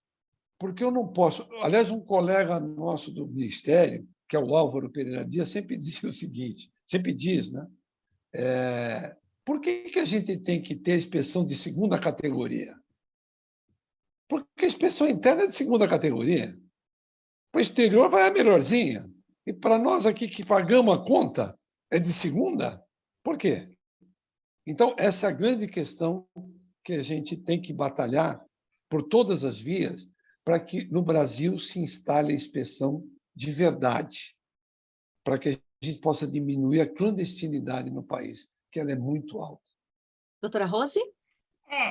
porque eu não posso... Aliás, um colega nosso do Ministério, que é o Álvaro Pereira Dias, sempre dizia o seguinte, sempre diz, né? Por que a gente tem que ter a inspeção de segunda categoria? Porque a inspeção interna é de segunda categoria. Para o exterior vai a melhorzinha. E para nós aqui que pagamos a conta, é de segunda? Por quê? Então, essa é a grande questão que a gente tem que batalhar por todas as vias para que no Brasil se instale a inspeção de verdade, para que a gente possa diminuir a clandestinidade no país, que ela é muito alta. Doutora Rose?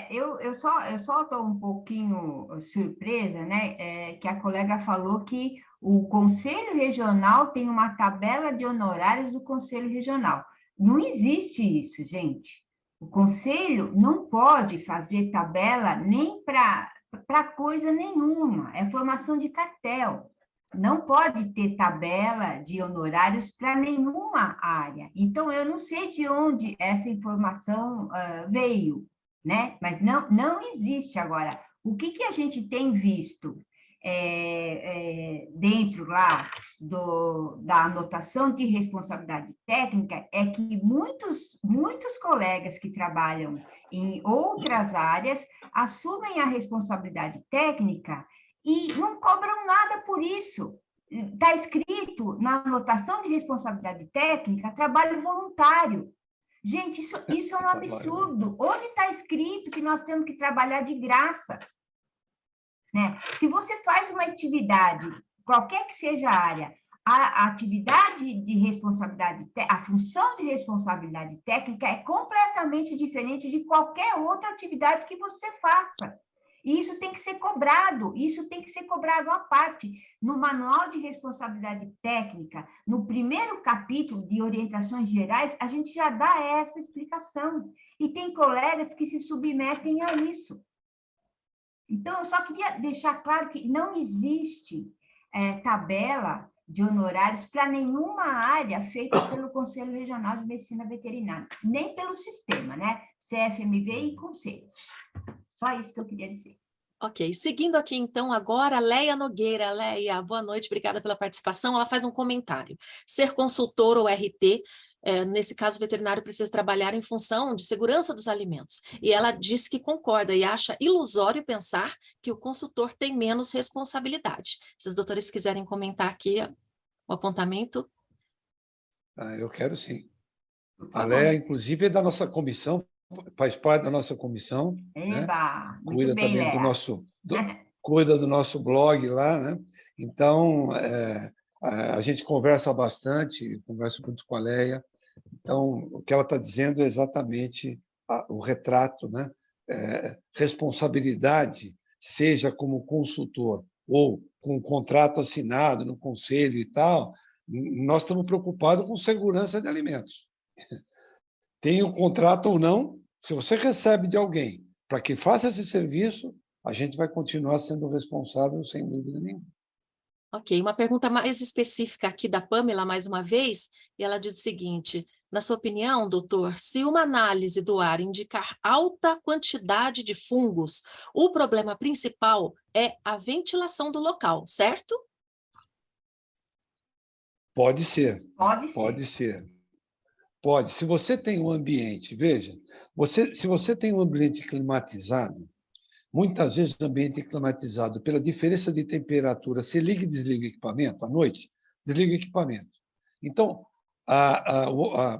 Eu só estou um pouquinho surpresa, né? Que a colega falou que o Conselho Regional tem uma tabela de honorários do Conselho Regional. Não existe isso, gente. O Conselho não pode fazer tabela nem para coisa nenhuma, é formação de cartel. Não pode ter tabela de honorários para nenhuma área. Então, eu não sei de onde essa informação veio, né? Mas não existe agora. O que a gente tem visto dentro lá da anotação de responsabilidade técnica é que muitos colegas que trabalham em outras áreas assumem a responsabilidade técnica e não cobram nada por isso. Está escrito na anotação de responsabilidade técnica trabalho voluntário. Gente, isso é um absurdo. Onde está escrito que nós temos que trabalhar de graça? Né? Se você faz uma atividade, qualquer que seja a área, a atividade de responsabilidade, a função de responsabilidade técnica é completamente diferente de qualquer outra atividade que você faça. E isso tem que ser cobrado à parte. No Manual de Responsabilidade Técnica, no primeiro capítulo de orientações gerais, a gente já dá essa explicação. E tem colegas que se submetem a isso. Então, eu só queria deixar claro que não existe tabela de honorários para nenhuma área feita pelo Conselho Regional de Medicina Veterinária, nem pelo sistema, né? CFMV e conselhos. Só isso que eu queria dizer. Ok, seguindo aqui então agora, Leia Nogueira. Leia, boa noite, obrigada pela participação. Ela faz um comentário. Ser consultor ou RT, nesse caso veterinário, precisa trabalhar em função de segurança dos alimentos. E ela diz que concorda e acha ilusório pensar que o consultor tem menos responsabilidade. Se os doutores quiserem comentar aqui o apontamento. Eu quero sim. A Leia, inclusive, é da nossa comissão, faz parte da nossa comissão, Eba, né? muito Cuida bem, também Léa. cuida do nosso blog lá, né? Então, a gente conversa bastante, conversa muito com a Leia. Então, o que ela está dizendo é exatamente o retrato, né? Responsabilidade, seja como consultor ou com um contrato assinado no conselho e tal, nós estamos preocupados com segurança de alimentos. Tem o contrato ou não, se você recebe de alguém para que faça esse serviço, a gente vai continuar sendo responsável, sem dúvida nenhuma. Ok, uma pergunta mais específica aqui da Pamela, mais uma vez, e ela diz o seguinte: na sua opinião, doutor, se uma análise do ar indicar alta quantidade de fungos, o problema principal é a ventilação do local, certo? Pode ser. Pode Pode ser. ser. Pode. Se você tem um ambiente, veja, se você tem um ambiente climatizado, muitas vezes o ambiente climatizado, pela diferença de temperatura, você liga e desliga o equipamento à noite, desliga o equipamento. Então,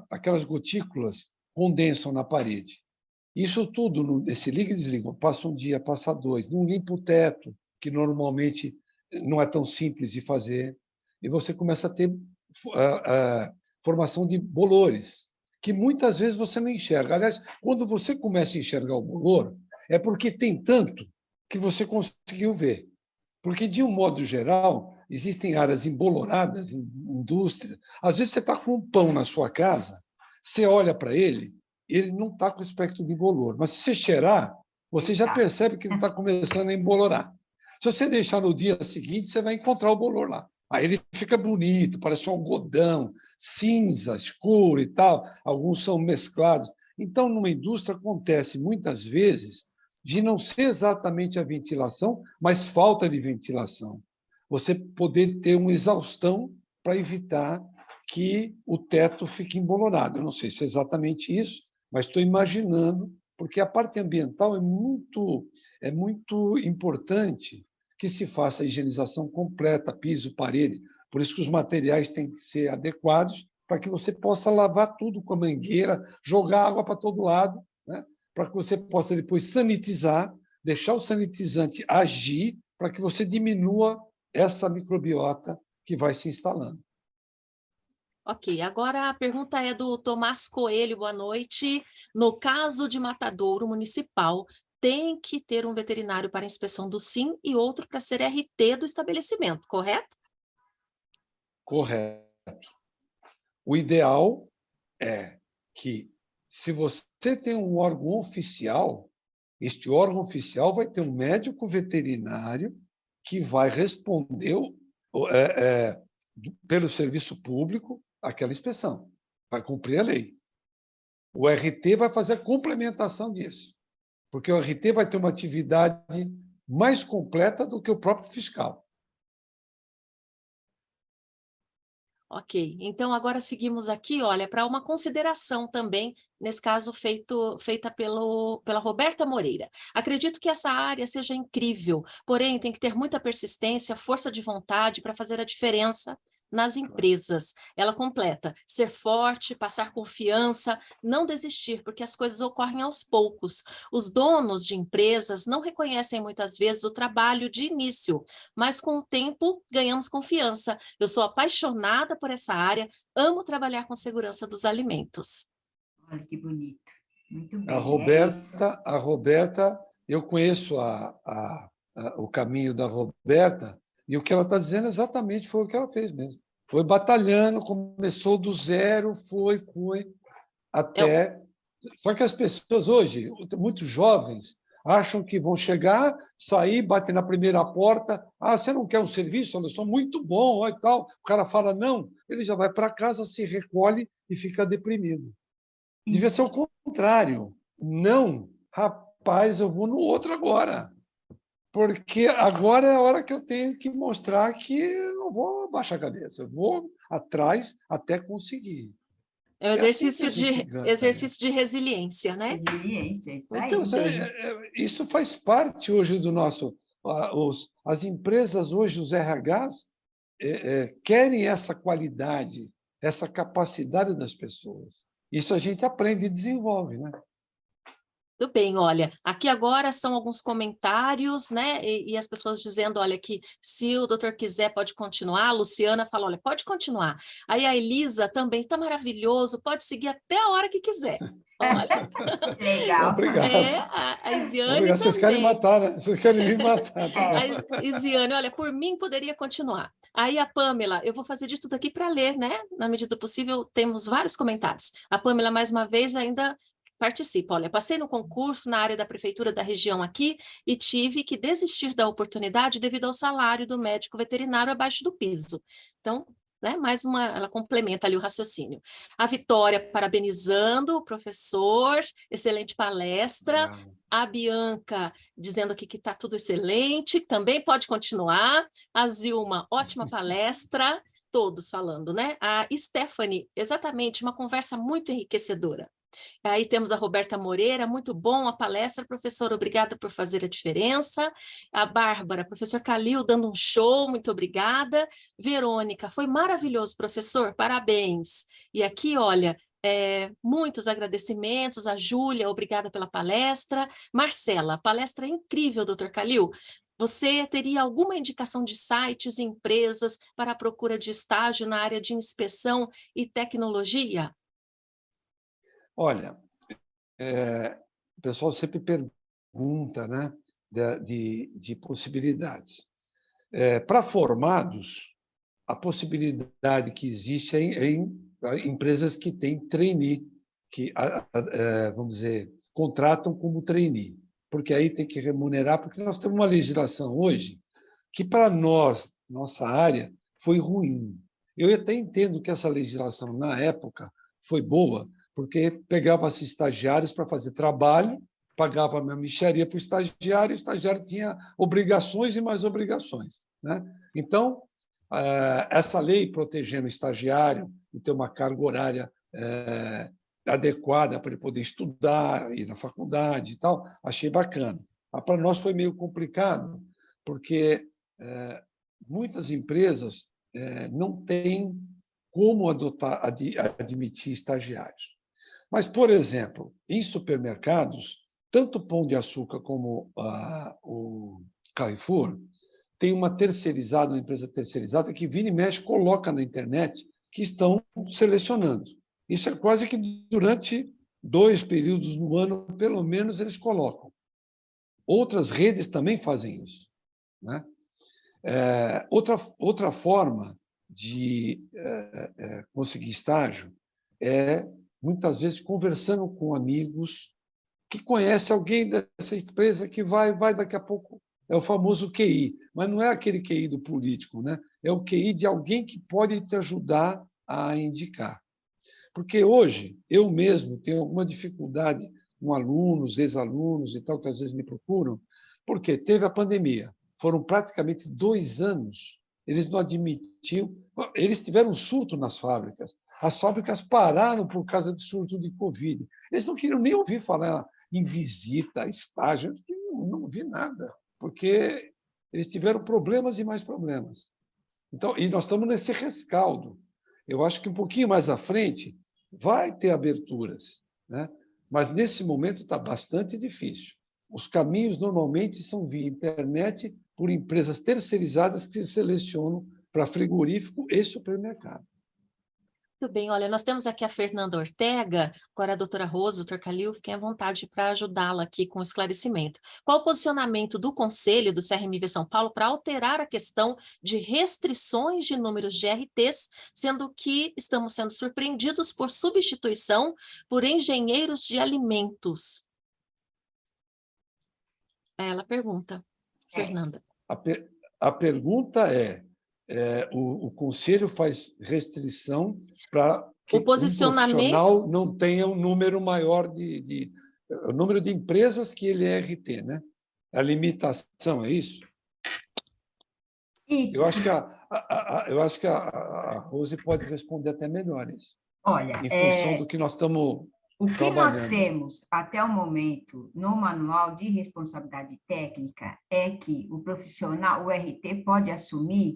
aquelas gotículas condensam na parede. Isso tudo, esse liga e desliga, passa um dia, passa dois, não limpa o teto, que normalmente não é tão simples de fazer, e você começa a ter formação de bolores, que muitas vezes você não enxerga. Aliás, quando você começa a enxergar o bolor, é porque tem tanto que você conseguiu ver. Porque, de um modo geral, existem áreas emboloradas em indústria. Às vezes você está com um pão na sua casa, você olha para ele, ele não está com aspecto de bolor. Mas se você cheirar, você já percebe que ele está começando a embolorar. Se você deixar no dia seguinte, você vai encontrar o bolor lá. Aí ele fica bonito, parece um algodão, cinza, escuro e tal. Alguns são mesclados. Então, numa indústria, acontece muitas vezes de não ser exatamente a ventilação, mas falta de ventilação. Você poder ter uma exaustão para evitar que o teto fique embolorado. Eu não sei se é exatamente isso, mas estou imaginando, porque a parte ambiental é muito importante que se faça a higienização completa, piso, parede. Por isso que os materiais têm que ser adequados para que você possa lavar tudo com a mangueira, jogar água para todo lado, né? Para que você possa depois sanitizar, deixar o sanitizante agir para que você diminua essa microbiota que vai se instalando. Ok, agora a pergunta é do Tomás Coelho, boa noite. No caso de matadouro municipal, tem que ter um veterinário para inspeção do SIM e outro para ser RT do estabelecimento, correto? Correto. O ideal é que, se você tem um órgão oficial, este órgão oficial vai ter um médico veterinário que vai responder pelo serviço público aquela inspeção, vai cumprir a lei. O RT vai fazer a complementação disso, porque o RT vai ter uma atividade mais completa do que o próprio fiscal. Ok, então agora seguimos aqui, olha, para uma consideração também, nesse caso feita pela Roberta Moreira. Acredito que essa área seja incrível, porém tem que ter muita persistência, força de vontade para fazer a diferença nas empresas. Ela completa, ser forte, passar confiança, não desistir, porque as coisas ocorrem aos poucos. Os donos de empresas não reconhecem muitas vezes o trabalho de início, mas com o tempo ganhamos confiança. Eu sou apaixonada por essa área, amo trabalhar com segurança dos alimentos. Olha que bonito. Muito A bem, é isso. Roberta, eu conheço o caminho da Roberta, e o que ela está dizendo exatamente foi o que ela fez mesmo. Foi batalhando, começou do zero, foi, Eu, até. Só que as pessoas hoje, muitos jovens, acham que vão chegar, sair, bater na primeira porta. Ah, você não quer um serviço? Eu sou muito bom, e tal. O cara fala não, ele já vai para casa, se recolhe e fica deprimido. Devia ser Isso. o contrário. Não, rapaz, eu vou no outro agora. Porque agora é a hora que eu tenho que mostrar que eu não vou baixar a cabeça, eu vou atrás até conseguir. é um É assim que a gente ganha. exercício de resiliência, né? Resiliência, isso Muito aí. bem. Isso faz parte hoje do nosso. As empresas hoje, os RHs, querem essa qualidade, essa capacidade das pessoas. Isso a gente aprende e desenvolve, né? Tudo bem, olha, aqui agora são alguns comentários, né? E as pessoas dizendo, olha, que se o doutor quiser, pode continuar. A Luciana fala, olha, pode continuar. Aí a Elisa também está maravilhoso, pode seguir até a hora que quiser. Olha, Legal. Obrigado. a Isiane Obrigado. Vocês querem também. matar, né? Vocês querem me matar, tá bom. A Isiane, olha, por mim poderia continuar. Aí a Pamela, eu vou fazer de tudo aqui para ler, né? Na medida do possível, temos vários comentários. A Pamela, mais uma vez, ainda participa. Olha, passei no concurso na área da prefeitura da região aqui e tive que desistir da oportunidade devido ao salário do médico veterinário abaixo do piso. Então, né, mais uma, ela complementa ali o raciocínio. A Vitória, parabenizando o professor, excelente palestra. Obrigado. A Bianca, dizendo aqui que está tudo excelente, também pode continuar. A Zilma, ótima palestra. Todos falando, né? A Stephanie, exatamente, uma conversa muito enriquecedora. Aí temos a Roberta Moreira, muito bom a palestra, professor, obrigada por fazer a diferença. A Bárbara, professor Calil, dando um show, muito obrigada. Verônica, foi maravilhoso, professor, parabéns. E aqui, olha, muitos agradecimentos. A Júlia, obrigada pela palestra. Marcela, palestra incrível, doutor Calil. Você teria alguma indicação de sites e empresas para a procura de estágio na área de inspeção e tecnologia? Olha, o pessoal sempre pergunta, né, de possibilidades. Para formados, a possibilidade que existe é em empresas que têm trainee, que, vamos dizer, contratam como trainee, porque aí tem que remunerar, porque nós temos uma legislação hoje que, para nós, nossa área, foi ruim. Eu até entendo que essa legislação, na época, foi boa, porque pegava-se estagiários para fazer trabalho pagava uma mixaria para o estagiário tinha obrigações e mais obrigações, né? Então, essa lei protegendo o estagiário e ter uma carga horária adequada para ele poder estudar, ir na faculdade e tal, achei bacana. Mas para nós foi meio complicado, porque muitas empresas não têm como admitir estagiários. Mas, por exemplo, em supermercados, tanto o Pão de Açúcar como o Carrefour tem uma terceirizada, uma empresa terceirizada, que vira e mexe, coloca na internet que estão selecionando. Isso é quase que durante 2 períodos no ano, pelo menos, eles colocam. Outras redes também fazem isso, né? Outra forma de conseguir estágio é, muitas vezes, conversando com amigos que conhecem alguém dessa empresa que vai daqui a pouco. É o famoso QI, mas não é aquele QI do político, né? É o QI de alguém que pode te ajudar a indicar. Porque hoje, eu mesmo tenho alguma dificuldade com alunos, ex-alunos e tal, que às vezes me procuram, porque teve a pandemia. Foram praticamente 2 anos. Eles não admitiam. Eles tiveram um surto nas fábricas. As fábricas pararam por causa do surto de Covid. Eles não queriam nem ouvir falar em visita, estágio, não vi nada, porque eles tiveram problemas e mais problemas. Então, e nós estamos nesse rescaldo. Eu acho que um pouquinho mais à frente vai ter aberturas, né? Mas nesse momento está bastante difícil. Os caminhos normalmente são via internet, por empresas terceirizadas que selecionam para frigorífico e supermercado. Muito bem, olha, nós temos aqui a Fernanda Ortega, agora a doutora Rosa, doutor Calil, fiquem à vontade para ajudá-la aqui com esclarecimento. Qual o posicionamento do Conselho do CRMV São Paulo para alterar a questão de restrições de números de RTs, sendo que estamos sendo surpreendidos por substituição por engenheiros de alimentos? Ela pergunta, Fernanda. A pergunta o Conselho faz restrição para que um profissional não tenha um número maior o número de empresas que ele é RT, né? A limitação, é isso? Isso. Eu acho que a Rose pode responder até melhor isso. Olha, em função do que nós estamos o que trabalhando. nós temos até o momento no manual de responsabilidade técnica é que o profissional, o RT, pode assumir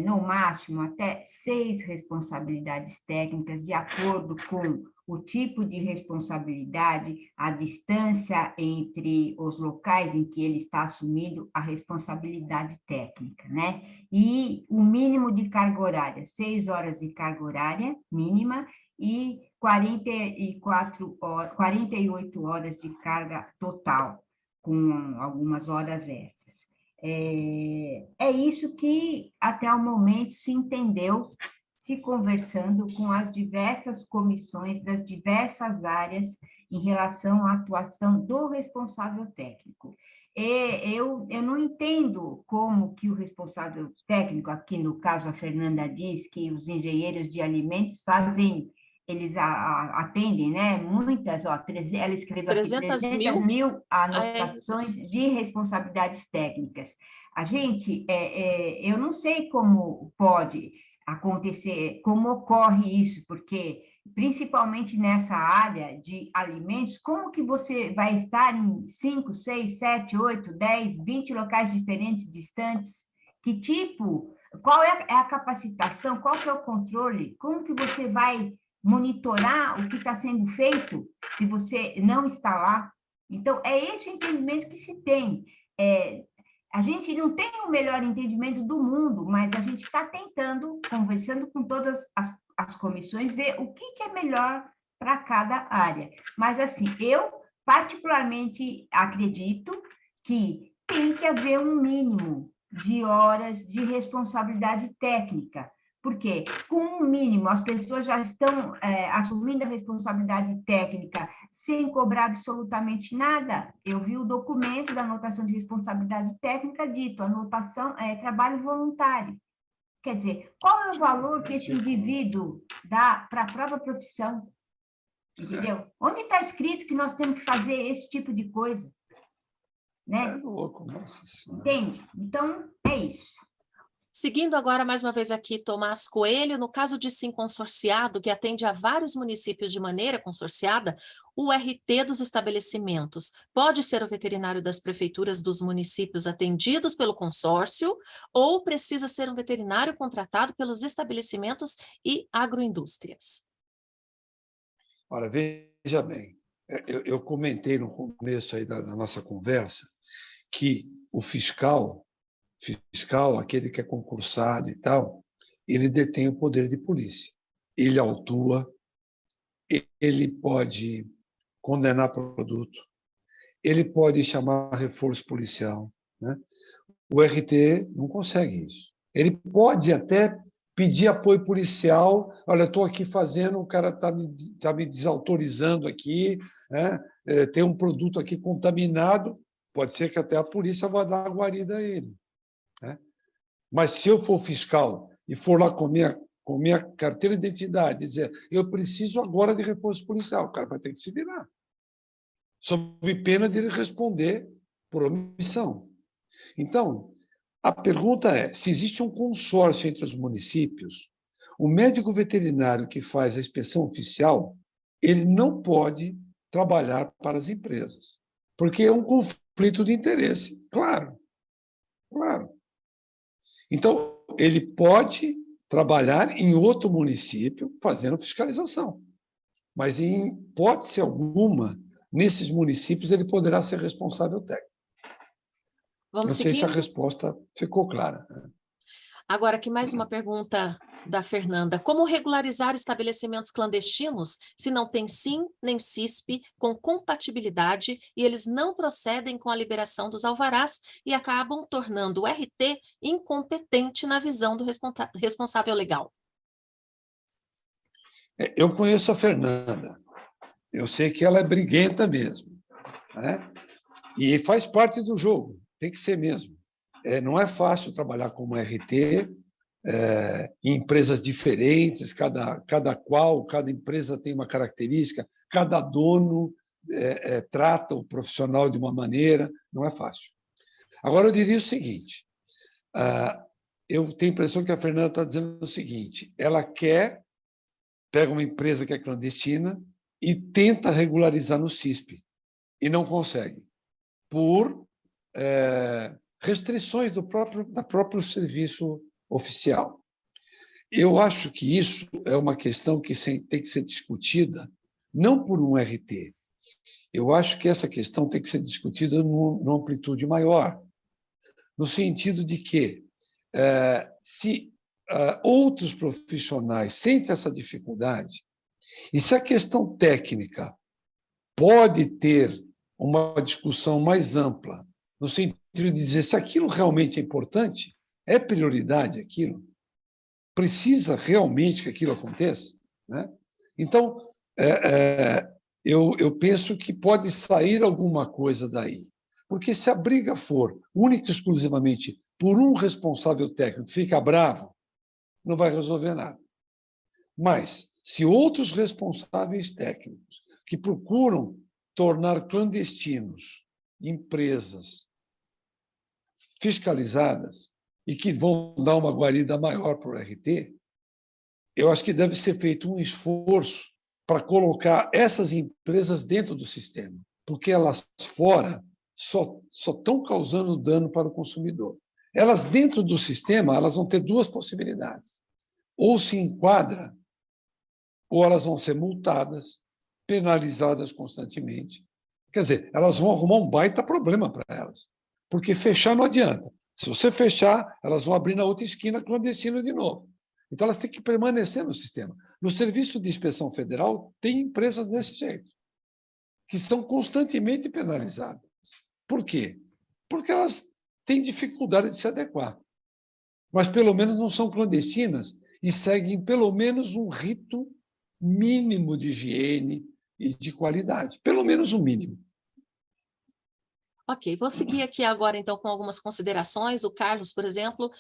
no máximo até 6 responsabilidades técnicas, de acordo com o tipo de responsabilidade, a distância entre os locais em que ele está assumindo a responsabilidade técnica, né? E o mínimo de carga horária, 6 horas de carga horária mínima e 48 horas de carga total, com algumas horas extras. É isso que até o momento se entendeu, se conversando com as diversas comissões das diversas áreas em relação à atuação do responsável técnico. Eu não entendo como que o responsável técnico, aqui no caso a Fernanda diz que os engenheiros de alimentos eles atendem, né? Muitas, ela escreveu aqui 300 mil anotações de responsabilidades técnicas. A gente, eu não sei como pode acontecer, como ocorre isso, porque principalmente nessa área de alimentos, como que você vai estar em 5, 6, 7, 8, 10, 20 locais diferentes, distantes? Que tipo, qual é a capacitação, qual que é o controle? Como que você vai monitorar o que está sendo feito se você não está lá? Então, é esse o entendimento que se tem. A gente não tem o melhor entendimento do mundo, mas a gente está tentando, conversando com todas as comissões, ver o que é melhor para cada área. Mas, assim, eu particularmente acredito que tem que haver um mínimo de horas de responsabilidade técnica, porque, com o mínimo, as pessoas já estão assumindo a responsabilidade técnica sem cobrar absolutamente nada. Eu vi o documento da anotação de responsabilidade técnica dito, anotação trabalho voluntário. Quer dizer, qual é o valor que esse indivíduo dá para a própria profissão? Entendeu? Onde está escrito que nós temos que fazer esse tipo de coisa? Né? É louco, nossa senhora. Entende? Então, é isso. Seguindo agora mais uma vez aqui, Tomás Coelho, no caso de sim consorciado, que atende a vários municípios de maneira consorciada, o RT dos estabelecimentos pode ser o veterinário das prefeituras dos municípios atendidos pelo consórcio ou precisa ser um veterinário contratado pelos estabelecimentos e agroindústrias? Ora, veja bem, eu comentei no começo aí da nossa conversa que o fiscal, aquele que é concursado e tal, ele detém o poder de polícia. Ele autua, ele pode condenar produto, ele pode chamar reforço policial, né? O RT não consegue isso. Ele pode até pedir apoio policial. Olha, estou aqui fazendo, o cara tá me desautorizando aqui, né? Tem um produto aqui contaminado, pode ser que até a polícia vá dar a guarida a ele, né? Mas se eu for fiscal e for lá com minha carteira de identidade, dizer, eu preciso agora de reforço policial, o cara vai ter que se virar, sob pena de ele responder por omissão. Então, a pergunta é, se existe um consórcio entre os municípios, o médico veterinário que faz a inspeção oficial, ele não pode trabalhar para as empresas, porque é um conflito de interesse, claro, claro. Então, ele pode trabalhar em outro município fazendo fiscalização, mas em hipótese alguma, nesses municípios, ele poderá ser responsável técnico. Vamos Não sei se a seguindo. resposta ficou clara. Agora aqui mais uma pergunta da Fernanda. Como regularizar estabelecimentos clandestinos se não tem SIM nem CISP com compatibilidade e eles não procedem com a liberação dos alvarás e acabam tornando o RT incompetente na visão do responsável legal? Eu conheço a Fernanda. Eu sei que ela é briguenta mesmo, né? E faz parte do jogo, tem que ser mesmo. Não é fácil trabalhar como RT, em empresas diferentes, cada empresa tem uma característica, cada dono trata o profissional de uma maneira, não é fácil. Agora, eu diria o seguinte, eu tenho a impressão que a Fernanda está dizendo o seguinte, ela pega uma empresa que é clandestina e tenta regularizar no CISP, e não consegue, por restrições do próprio serviço oficial. Eu acho que isso é uma questão que tem que ser discutida não por um RT. Eu acho que essa questão tem que ser discutida numa amplitude maior, no sentido de que, se outros profissionais sentem essa dificuldade, e se a questão técnica pode ter uma discussão mais ampla, no sentido de dizer se aquilo realmente é importante, é prioridade aquilo, precisa realmente que aquilo aconteça, né? Então, eu penso que pode sair alguma coisa daí. Porque se a briga for única e exclusivamente por um responsável técnico que fica bravo, não vai resolver nada. Mas, se outros responsáveis técnicos que procuram tornar clandestinos empresas fiscalizadas e que vão dar uma guarida maior para o RT, eu acho que deve ser feito um esforço para colocar essas empresas dentro do sistema, porque elas fora só estão causando dano para o consumidor. Elas dentro do sistema, elas vão ter duas possibilidades. Ou se enquadra, ou elas vão ser multadas, penalizadas constantemente. Quer dizer, elas vão arrumar um baita problema para elas, porque fechar não adianta. Se você fechar, elas vão abrir na outra esquina clandestino de novo. Então, elas têm que permanecer no sistema. No Serviço de Inspeção Federal, tem empresas desse jeito, que são constantemente penalizadas. Por quê? Porque elas têm dificuldade de se adequar. Mas, pelo menos, não são clandestinas e seguem, pelo menos, um rito mínimo de higiene e de qualidade. Pelo menos um mínimo. Ok, vou seguir aqui agora, então, com algumas considerações. O Carlos, por exemplo,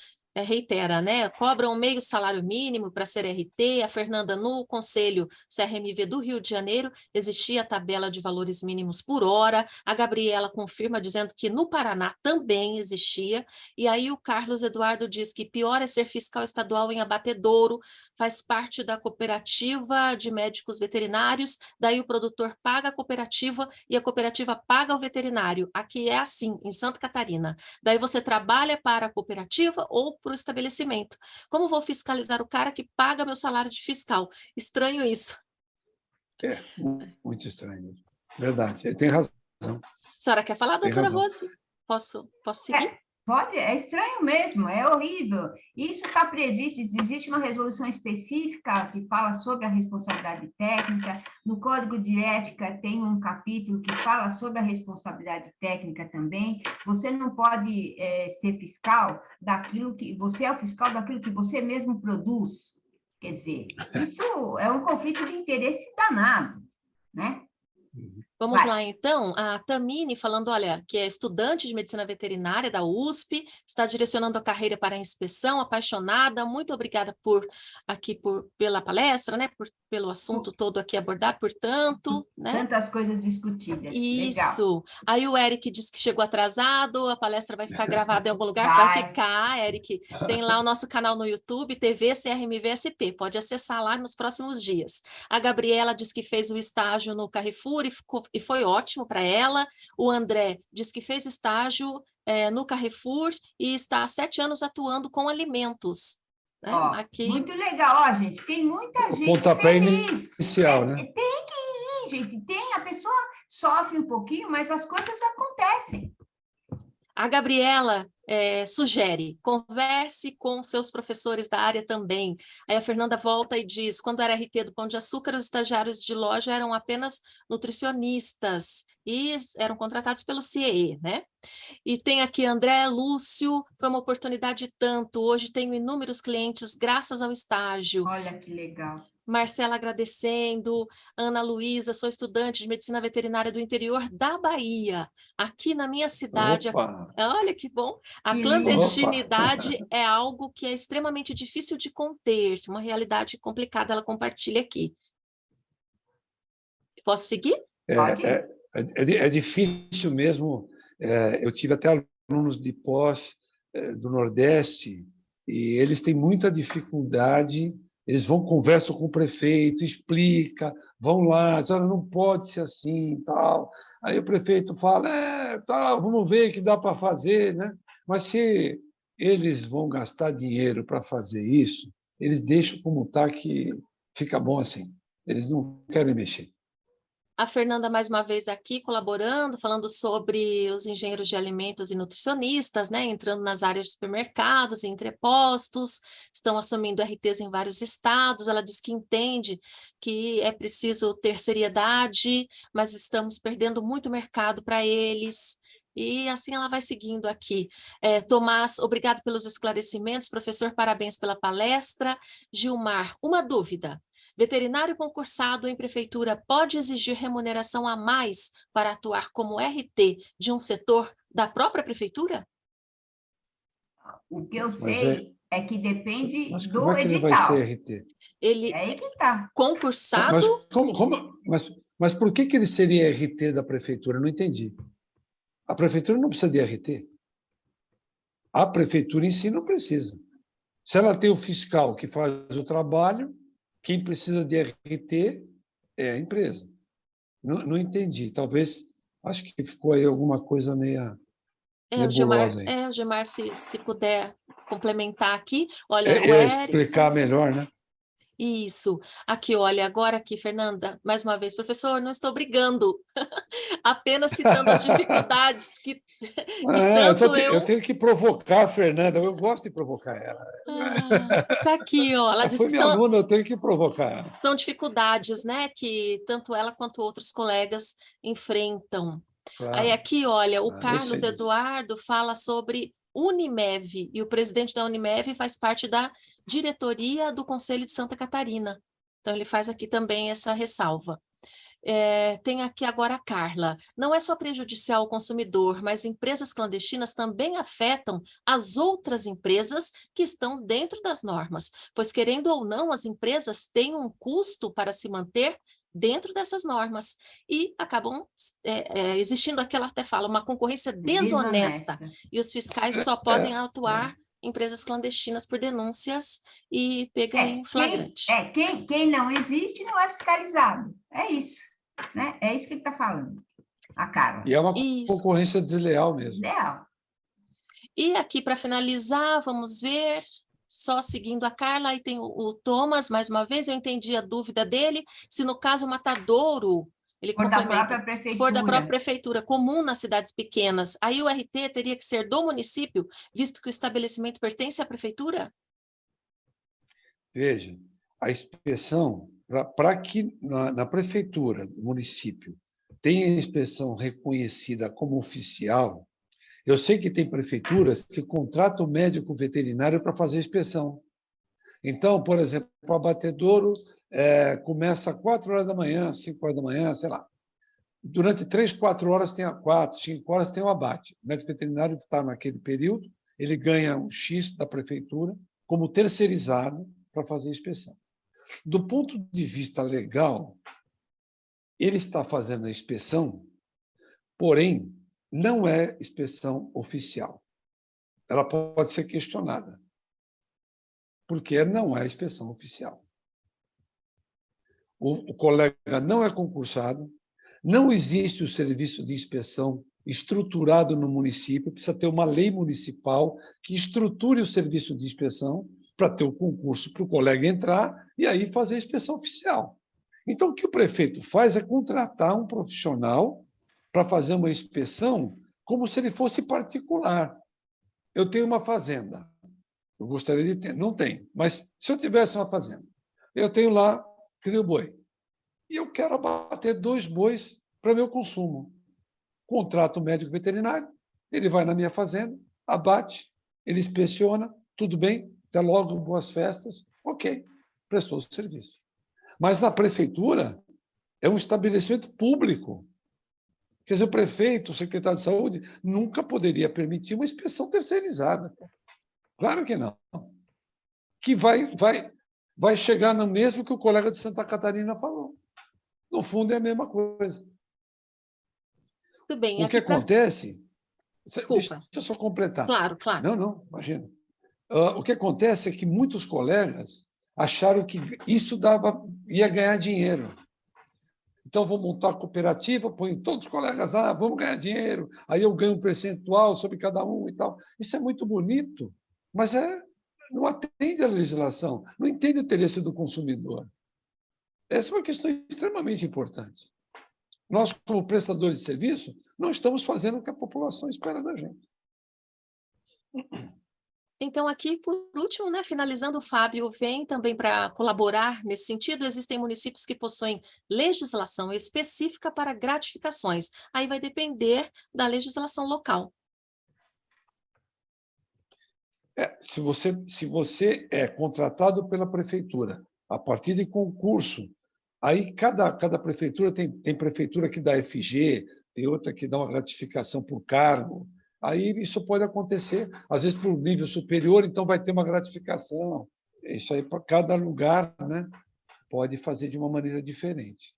reitera, né? Cobram meio salário mínimo para ser RT. A Fernanda, no Conselho CRMV do Rio de Janeiro, existia a tabela de valores mínimos por hora. A Gabriela confirma, dizendo que no Paraná também existia. E aí o Carlos Eduardo diz que pior é ser fiscal estadual em Abatedouro, faz parte da cooperativa de médicos veterinários, daí o produtor paga a cooperativa e a cooperativa paga o veterinário. Aqui é assim, em Santa Catarina. Daí você trabalha para a cooperativa ou para o estabelecimento. Como vou fiscalizar o cara que paga meu salário de fiscal? Estranho isso. É, muito estranho. Verdade, ele tem razão. A senhora quer falar, Tem doutora razão. Rose? Posso seguir? Pode, é estranho mesmo, é horrível. Isso está previsto, existe uma resolução específica que fala sobre a responsabilidade técnica. No Código de Ética tem um capítulo que fala sobre a responsabilidade técnica também. Você não pode ser fiscal daquilo que... Você é o fiscal daquilo que você mesmo produz. Quer dizer, isso é um conflito de interesse danado, né? Vamos lá, então, a Tamine falando, olha, que é estudante de medicina veterinária da USP, está direcionando a carreira para a inspeção, apaixonada, muito obrigada pela palestra, né, pelo assunto todo aqui abordado, portanto, né? Tantas coisas discutidas, legal. Isso. Aí o Eric disse que chegou atrasado, a palestra vai ficar gravada em algum lugar, Vai. vai ficar, Eric, tem lá o nosso canal no YouTube, TV CRMVSP, pode acessar lá nos próximos dias. A Gabriela disse que fez o estágio no Carrefour e foi ótimo para ela. O André disse que fez estágio no Carrefour e está há 7 anos atuando com alimentos. Né? Ó, aqui. Muito legal, ó, gente. Tem muita gente pontapé feliz. inicial, né? Tem que ir, gente. A pessoa sofre um pouquinho, mas as coisas acontecem. A Gabriela sugere, converse com seus professores da área também. Aí a Fernanda volta e diz, quando era RT do Pão de Açúcar, os estagiários de loja eram apenas nutricionistas e eram contratados pelo CIE, né? E tem aqui André Lúcio, foi uma oportunidade tanto, hoje tenho inúmeros clientes graças ao estágio. Olha que legal. Marcela agradecendo, Ana Luísa, sou estudante de medicina veterinária do interior da Bahia, aqui na minha cidade. Opa! Olha que bom! A Que clandestinidade é algo que é extremamente difícil de conter, uma realidade complicada, ela compartilha aqui. Posso seguir? É difícil mesmo. Eu tive até alunos de pós do Nordeste e eles têm muita dificuldade. Eles vão, conversam com o prefeito, explica, vão lá, a senhora não pode ser assim, tal. Aí o prefeito fala, tal, vamos ver o que dá para fazer, né? Mas se eles vão gastar dinheiro para fazer isso, eles deixam como está, que fica bom assim. Eles não querem mexer. A Fernanda, mais uma vez aqui, colaborando, falando sobre os engenheiros de alimentos e nutricionistas, né, entrando nas áreas de supermercados e entrepostos, estão assumindo RTs em vários estados. Ela diz que entende que é preciso ter seriedade, mas estamos perdendo muito mercado para eles. E assim ela vai seguindo aqui. Tomás, obrigado pelos esclarecimentos. Professor, parabéns pela palestra. Gilmar, uma dúvida. Veterinário concursado em prefeitura pode exigir remuneração a mais para atuar como RT de um setor da própria prefeitura? O que eu sei é que depende do edital. Como é que ele vai ser RT? Ele é aí que está. Concursado... Mas por que ele seria RT da prefeitura? Não entendi. A prefeitura não precisa de RT. A prefeitura em si não precisa. Se ela tem o fiscal que faz o trabalho, quem precisa de RT é a empresa. Não entendi. Talvez, acho que ficou aí alguma coisa meia nebulosa aí. O Gilmar, se puder complementar aqui. Olha, o Erickson, explicar Erickson... melhor, né? Isso. Aqui, olha, agora aqui, Fernanda, mais uma vez, professor, não estou brigando, apenas citando as dificuldades que tanto eu tenho que provocar a Fernanda, eu gosto de provocar ela. Tá aqui, ó. Ela disse foi minha aluna, eu tenho que provocar ela. São dificuldades, né, que tanto ela quanto outros colegas enfrentam. Claro. Aí aqui, olha, o Carlos Eduardo fala sobre Unimev, e o presidente da Unimev faz parte da diretoria do Conselho de Santa Catarina. Então, ele faz aqui também essa ressalva. Tem aqui agora a Carla. Não é só prejudicial ao consumidor, mas empresas clandestinas também afetam as outras empresas que estão dentro das normas, pois, querendo ou não, as empresas têm um custo para se manter dentro dessas normas e acabam existindo aqui, ela até fala, uma concorrência desonesta, e os fiscais só podem atuar empresas clandestinas por denúncias e pega em flagrante. Quem não existe não é fiscalizado, é isso, né? É isso que ele está falando, a Carla. E é uma concorrência desleal mesmo. Desleal. E aqui, para finalizar, vamos ver, só seguindo a Carla, aí tem o Thomas, mais uma vez, eu entendi a dúvida dele, se no caso o matadouro, ele complementa, for da própria prefeitura, comum nas cidades pequenas, aí o RT teria que ser do município, visto que o estabelecimento pertence à prefeitura? Veja, a inspeção, para que na prefeitura, no município, tenha a inspeção reconhecida como oficial, eu sei que tem prefeituras que contratam o médico veterinário para fazer a inspeção. Então, por exemplo, o abatedouro começa às 4 horas da manhã, 5 horas da manhã, sei lá. Durante 3, 4 horas tem 4, 5 horas tem o abate. O médico veterinário está naquele período, ele ganha um X da prefeitura como terceirizado para fazer a inspeção. Do ponto de vista legal, ele está fazendo a inspeção, porém, não é inspeção oficial. Ela pode ser questionada, porque não é inspeção oficial. O colega não é concursado, não existe o serviço de inspeção estruturado no município, precisa ter uma lei municipal que estruture o serviço de inspeção para ter o concurso para o colega entrar e aí fazer a inspeção oficial. Então, o que o prefeito faz é contratar um profissional para fazer uma inspeção como se ele fosse particular. Eu tenho uma fazenda, eu gostaria de ter, não tenho, mas se eu tivesse uma fazenda, eu tenho lá, crio boi, e eu quero abater 2 bois para meu consumo. Contrato o médico veterinário, ele vai na minha fazenda, abate, ele inspeciona, tudo bem, até logo, boas festas, ok, prestou o serviço. Mas na prefeitura é um estabelecimento público. Quer dizer, o prefeito, o secretário de saúde, nunca poderia permitir uma inspeção terceirizada. Claro que não. Que vai chegar no mesmo que o colega de Santa Catarina falou. No fundo, é a mesma coisa. Tudo bem. O que acontece... Desculpa. Deixa eu só completar. Claro, claro. Não, imagina. O que acontece é que muitos colegas acharam que isso ia ganhar dinheiro. Então, vou montar a cooperativa, ponho todos os colegas lá, vamos ganhar dinheiro, aí eu ganho um percentual sobre cada um e tal. Isso é muito bonito, mas não atende à legislação, não entende o interesse do consumidor. Essa é uma questão extremamente importante. Nós, como prestadores de serviço, não estamos fazendo o que a população espera da gente. Então, aqui, por último, né, finalizando, o Fábio vem também para colaborar nesse sentido. Existem municípios que possuem legislação específica para gratificações. Aí vai depender da legislação local. Se você é contratado pela prefeitura a partir de concurso, aí cada prefeitura tem prefeitura que dá FG, tem outra que dá uma gratificação por cargo. Aí isso pode acontecer, às vezes por nível superior, então vai ter uma gratificação. Isso aí para cada lugar, né, pode fazer de uma maneira diferente.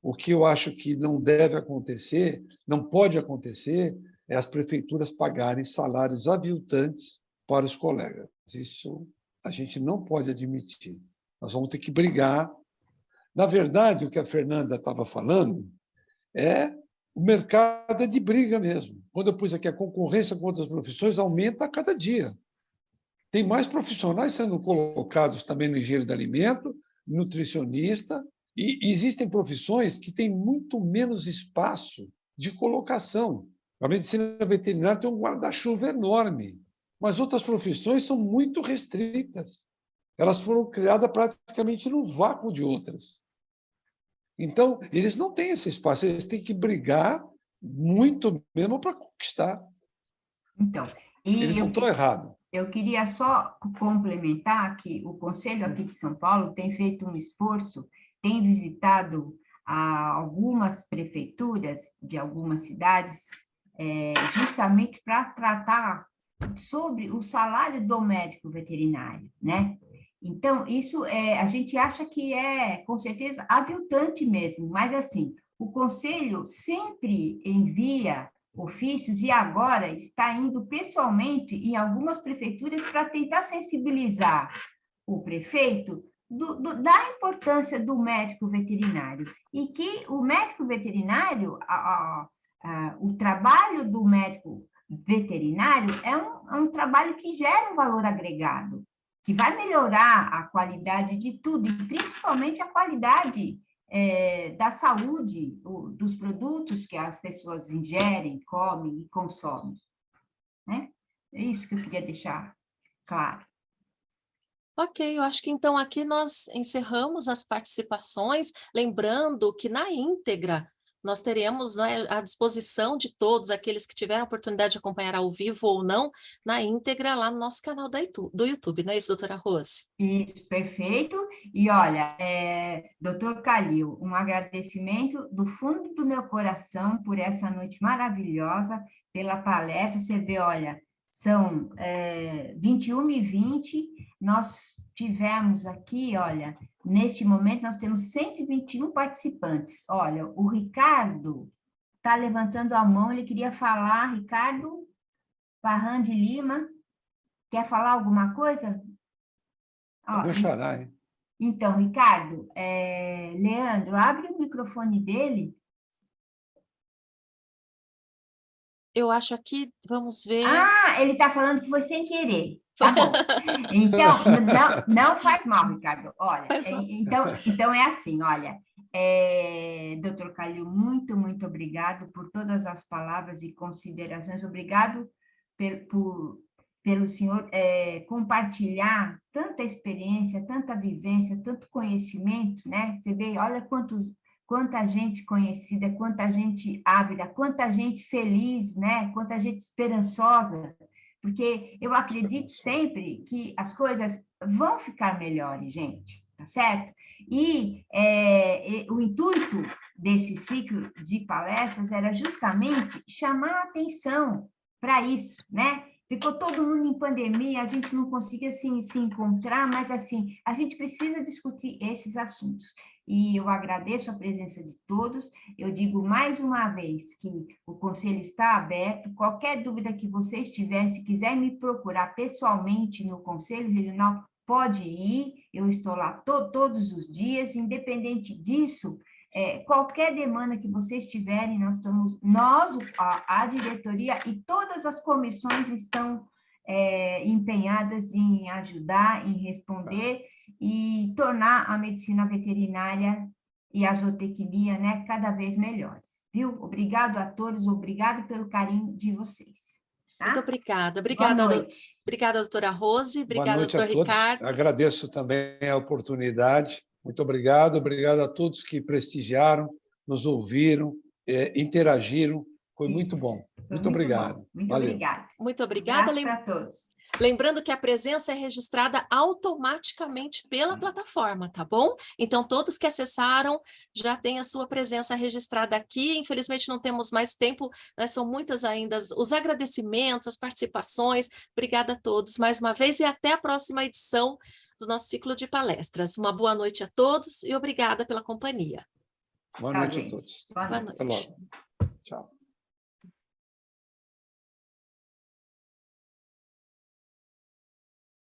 O que eu acho que não deve acontecer, não pode acontecer, é as prefeituras pagarem salários aviltantes para os colegas. Isso a gente não pode admitir. Nós vamos ter que brigar. Na verdade, o que a Fernanda estava falando o mercado é de briga mesmo. Quando eu pus aqui a concorrência com outras profissões, aumenta a cada dia. Tem mais profissionais sendo colocados também no engenheiro de alimento, nutricionista, e existem profissões que têm muito menos espaço de colocação. A medicina veterinária tem um guarda-chuva enorme, mas outras profissões são muito restritas. Elas foram criadas praticamente no vácuo de outras. Então, eles não têm esse espaço, eles têm que brigar muito mesmo para conquistar. Então, eles não estão errados. Eu queria só complementar que o Conselho aqui de São Paulo tem feito um esforço, tem visitado a algumas prefeituras de algumas cidades, justamente para tratar sobre o salário do médico veterinário, né? Então, isso a gente acha que é, com certeza, aviltante mesmo, mas, assim, o Conselho sempre envia ofícios e agora está indo pessoalmente em algumas prefeituras para tentar sensibilizar o prefeito da importância do médico veterinário e que o médico veterinário, o trabalho do médico veterinário é um trabalho que gera um valor agregado, que vai melhorar a qualidade de tudo, e principalmente a qualidade da saúde, dos produtos que as pessoas ingerem, comem e consomem, né? É isso que eu queria deixar claro. Ok, eu acho que então aqui nós encerramos as participações, lembrando que na íntegra nós teremos, né, à disposição de todos aqueles que tiveram a oportunidade de acompanhar ao vivo ou não, na íntegra lá no nosso canal do YouTube, não é isso, doutora Rose? Isso, perfeito. E olha, doutor Calil, um agradecimento do fundo do meu coração por essa noite maravilhosa, pela palestra. Você vê, olha, são 21h20, nós tivemos aqui, olha, neste momento nós temos 121 participantes. Olha, o Ricardo está levantando a mão, ele queria falar. Ricardo Parran de Lima, quer falar alguma coisa? É meu xará, hein? Então, Ricardo, Leandro, abre o microfone dele. Eu acho aqui, vamos ver... Ah, ele está falando que foi sem querer. Tá bom. Então, não faz mal, Ricardo. Olha, então é assim, olha, doutor Calil, muito, muito obrigado por todas as palavras e considerações. Obrigado pelo senhor compartilhar tanta experiência, tanta vivência, tanto conhecimento, né? Você vê, olha quanta gente conhecida, quanta gente ávida, quanta gente feliz, né? Quanta gente esperançosa, porque eu acredito sempre que as coisas vão ficar melhores, gente, tá certo? E o intuito desse ciclo de palestras era justamente chamar a atenção para isso, né? Ficou todo mundo em pandemia, a gente não conseguia se encontrar, mas, assim, a gente precisa discutir esses assuntos. E eu agradeço a presença de todos. Eu digo mais uma vez que o Conselho está aberto. Qualquer dúvida que vocês tiverem, se quiser me procurar pessoalmente no Conselho Regional, pode ir. Eu estou lá todos os dias. Independente disso, qualquer demanda que vocês tiverem, a diretoria e todas as comissões estão empenhadas em ajudar, em responder e tornar a medicina veterinária e a zootecnia, né, cada vez melhores, viu? Obrigado a todos, obrigado pelo carinho de vocês. Tá? Muito obrigada. Boa noite. Obrigada, doutora Rose. Obrigada, Boa noite doutor a todos. Ricardo. Agradeço também a oportunidade. Muito obrigado. Obrigado a todos que prestigiaram, nos ouviram, interagiram. Foi muito bom. Muito obrigado. Bom. Muito Valeu. obrigada. Muito obrigada. Para todos. Lembrando que a presença é registrada automaticamente pela plataforma, tá bom? Então, todos que acessaram já têm a sua presença registrada aqui. Infelizmente, não temos mais tempo, né? São muitas ainda os agradecimentos, as participações. Obrigada a todos mais uma vez e até a próxima edição do nosso ciclo de palestras. Uma boa noite a todos e obrigada pela companhia. Boa noite a todos. Boa noite. Até logo. Tchau.